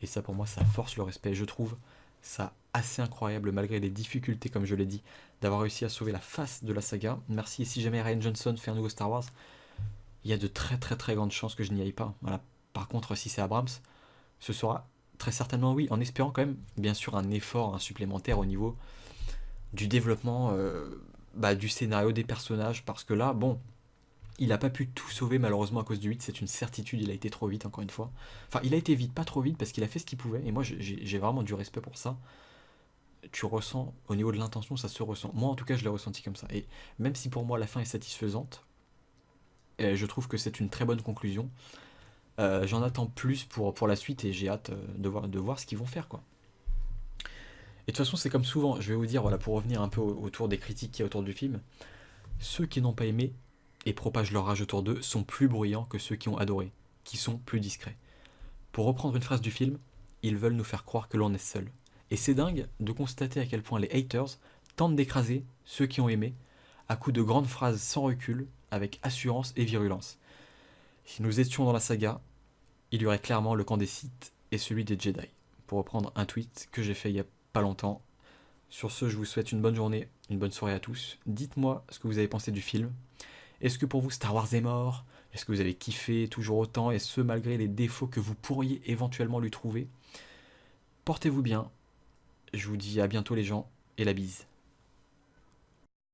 Et ça pour moi, ça force le respect. Je trouve ça assez incroyable malgré les difficultés, comme je l'ai dit, d'avoir réussi à sauver la face de la saga. Merci. Et si jamais Ryan Johnson fait un nouveau Star Wars, il y a de très très très grandes chances que je n'y aille pas. Voilà. Par contre, si c'est Abrams, ce sera très certainement oui, en espérant quand même, bien sûr, un effort supplémentaire au niveau du développement du scénario des personnages, parce que là, bon, il n'a pas pu tout sauver malheureusement à cause du 8, c'est une certitude, il a été trop vite encore une fois. Enfin, il a été vite, pas trop vite, parce qu'il a fait ce qu'il pouvait, et moi j'ai vraiment du respect pour ça. Tu ressens, au niveau de l'intention, ça se ressent. Moi en tout cas, je l'ai ressenti comme ça. Et même si pour moi la fin est satisfaisante, je trouve que c'est une très bonne conclusion. J'en attends plus pour la suite et j'ai hâte de voir ce qu'ils vont faire, quoi. Et de toute façon, c'est comme souvent, je vais vous dire, voilà, pour revenir un peu autour des critiques qu'il y a autour du film, ceux qui n'ont pas aimé et propagent leur rage autour d'eux sont plus bruyants que ceux qui ont adoré, qui sont plus discrets. Pour reprendre une phrase du film, ils veulent nous faire croire que l'on est seul. Et c'est dingue de constater à quel point les haters tentent d'écraser ceux qui ont aimé à coups de grandes phrases sans recul, avec assurance et virulence. Si nous étions dans la saga, il y aurait clairement le camp des Sith et celui des Jedi. Pour reprendre un tweet que j'ai fait il y a pas longtemps. Sur ce, je vous souhaite une bonne journée, une bonne soirée à tous. Dites-moi ce que vous avez pensé du film. Est-ce que pour vous Star Wars est mort? Est-ce que vous avez kiffé toujours autant, et ce malgré les défauts que vous pourriez éventuellement lui trouver? Portez-vous bien, je vous dis à bientôt les gens, et la bise.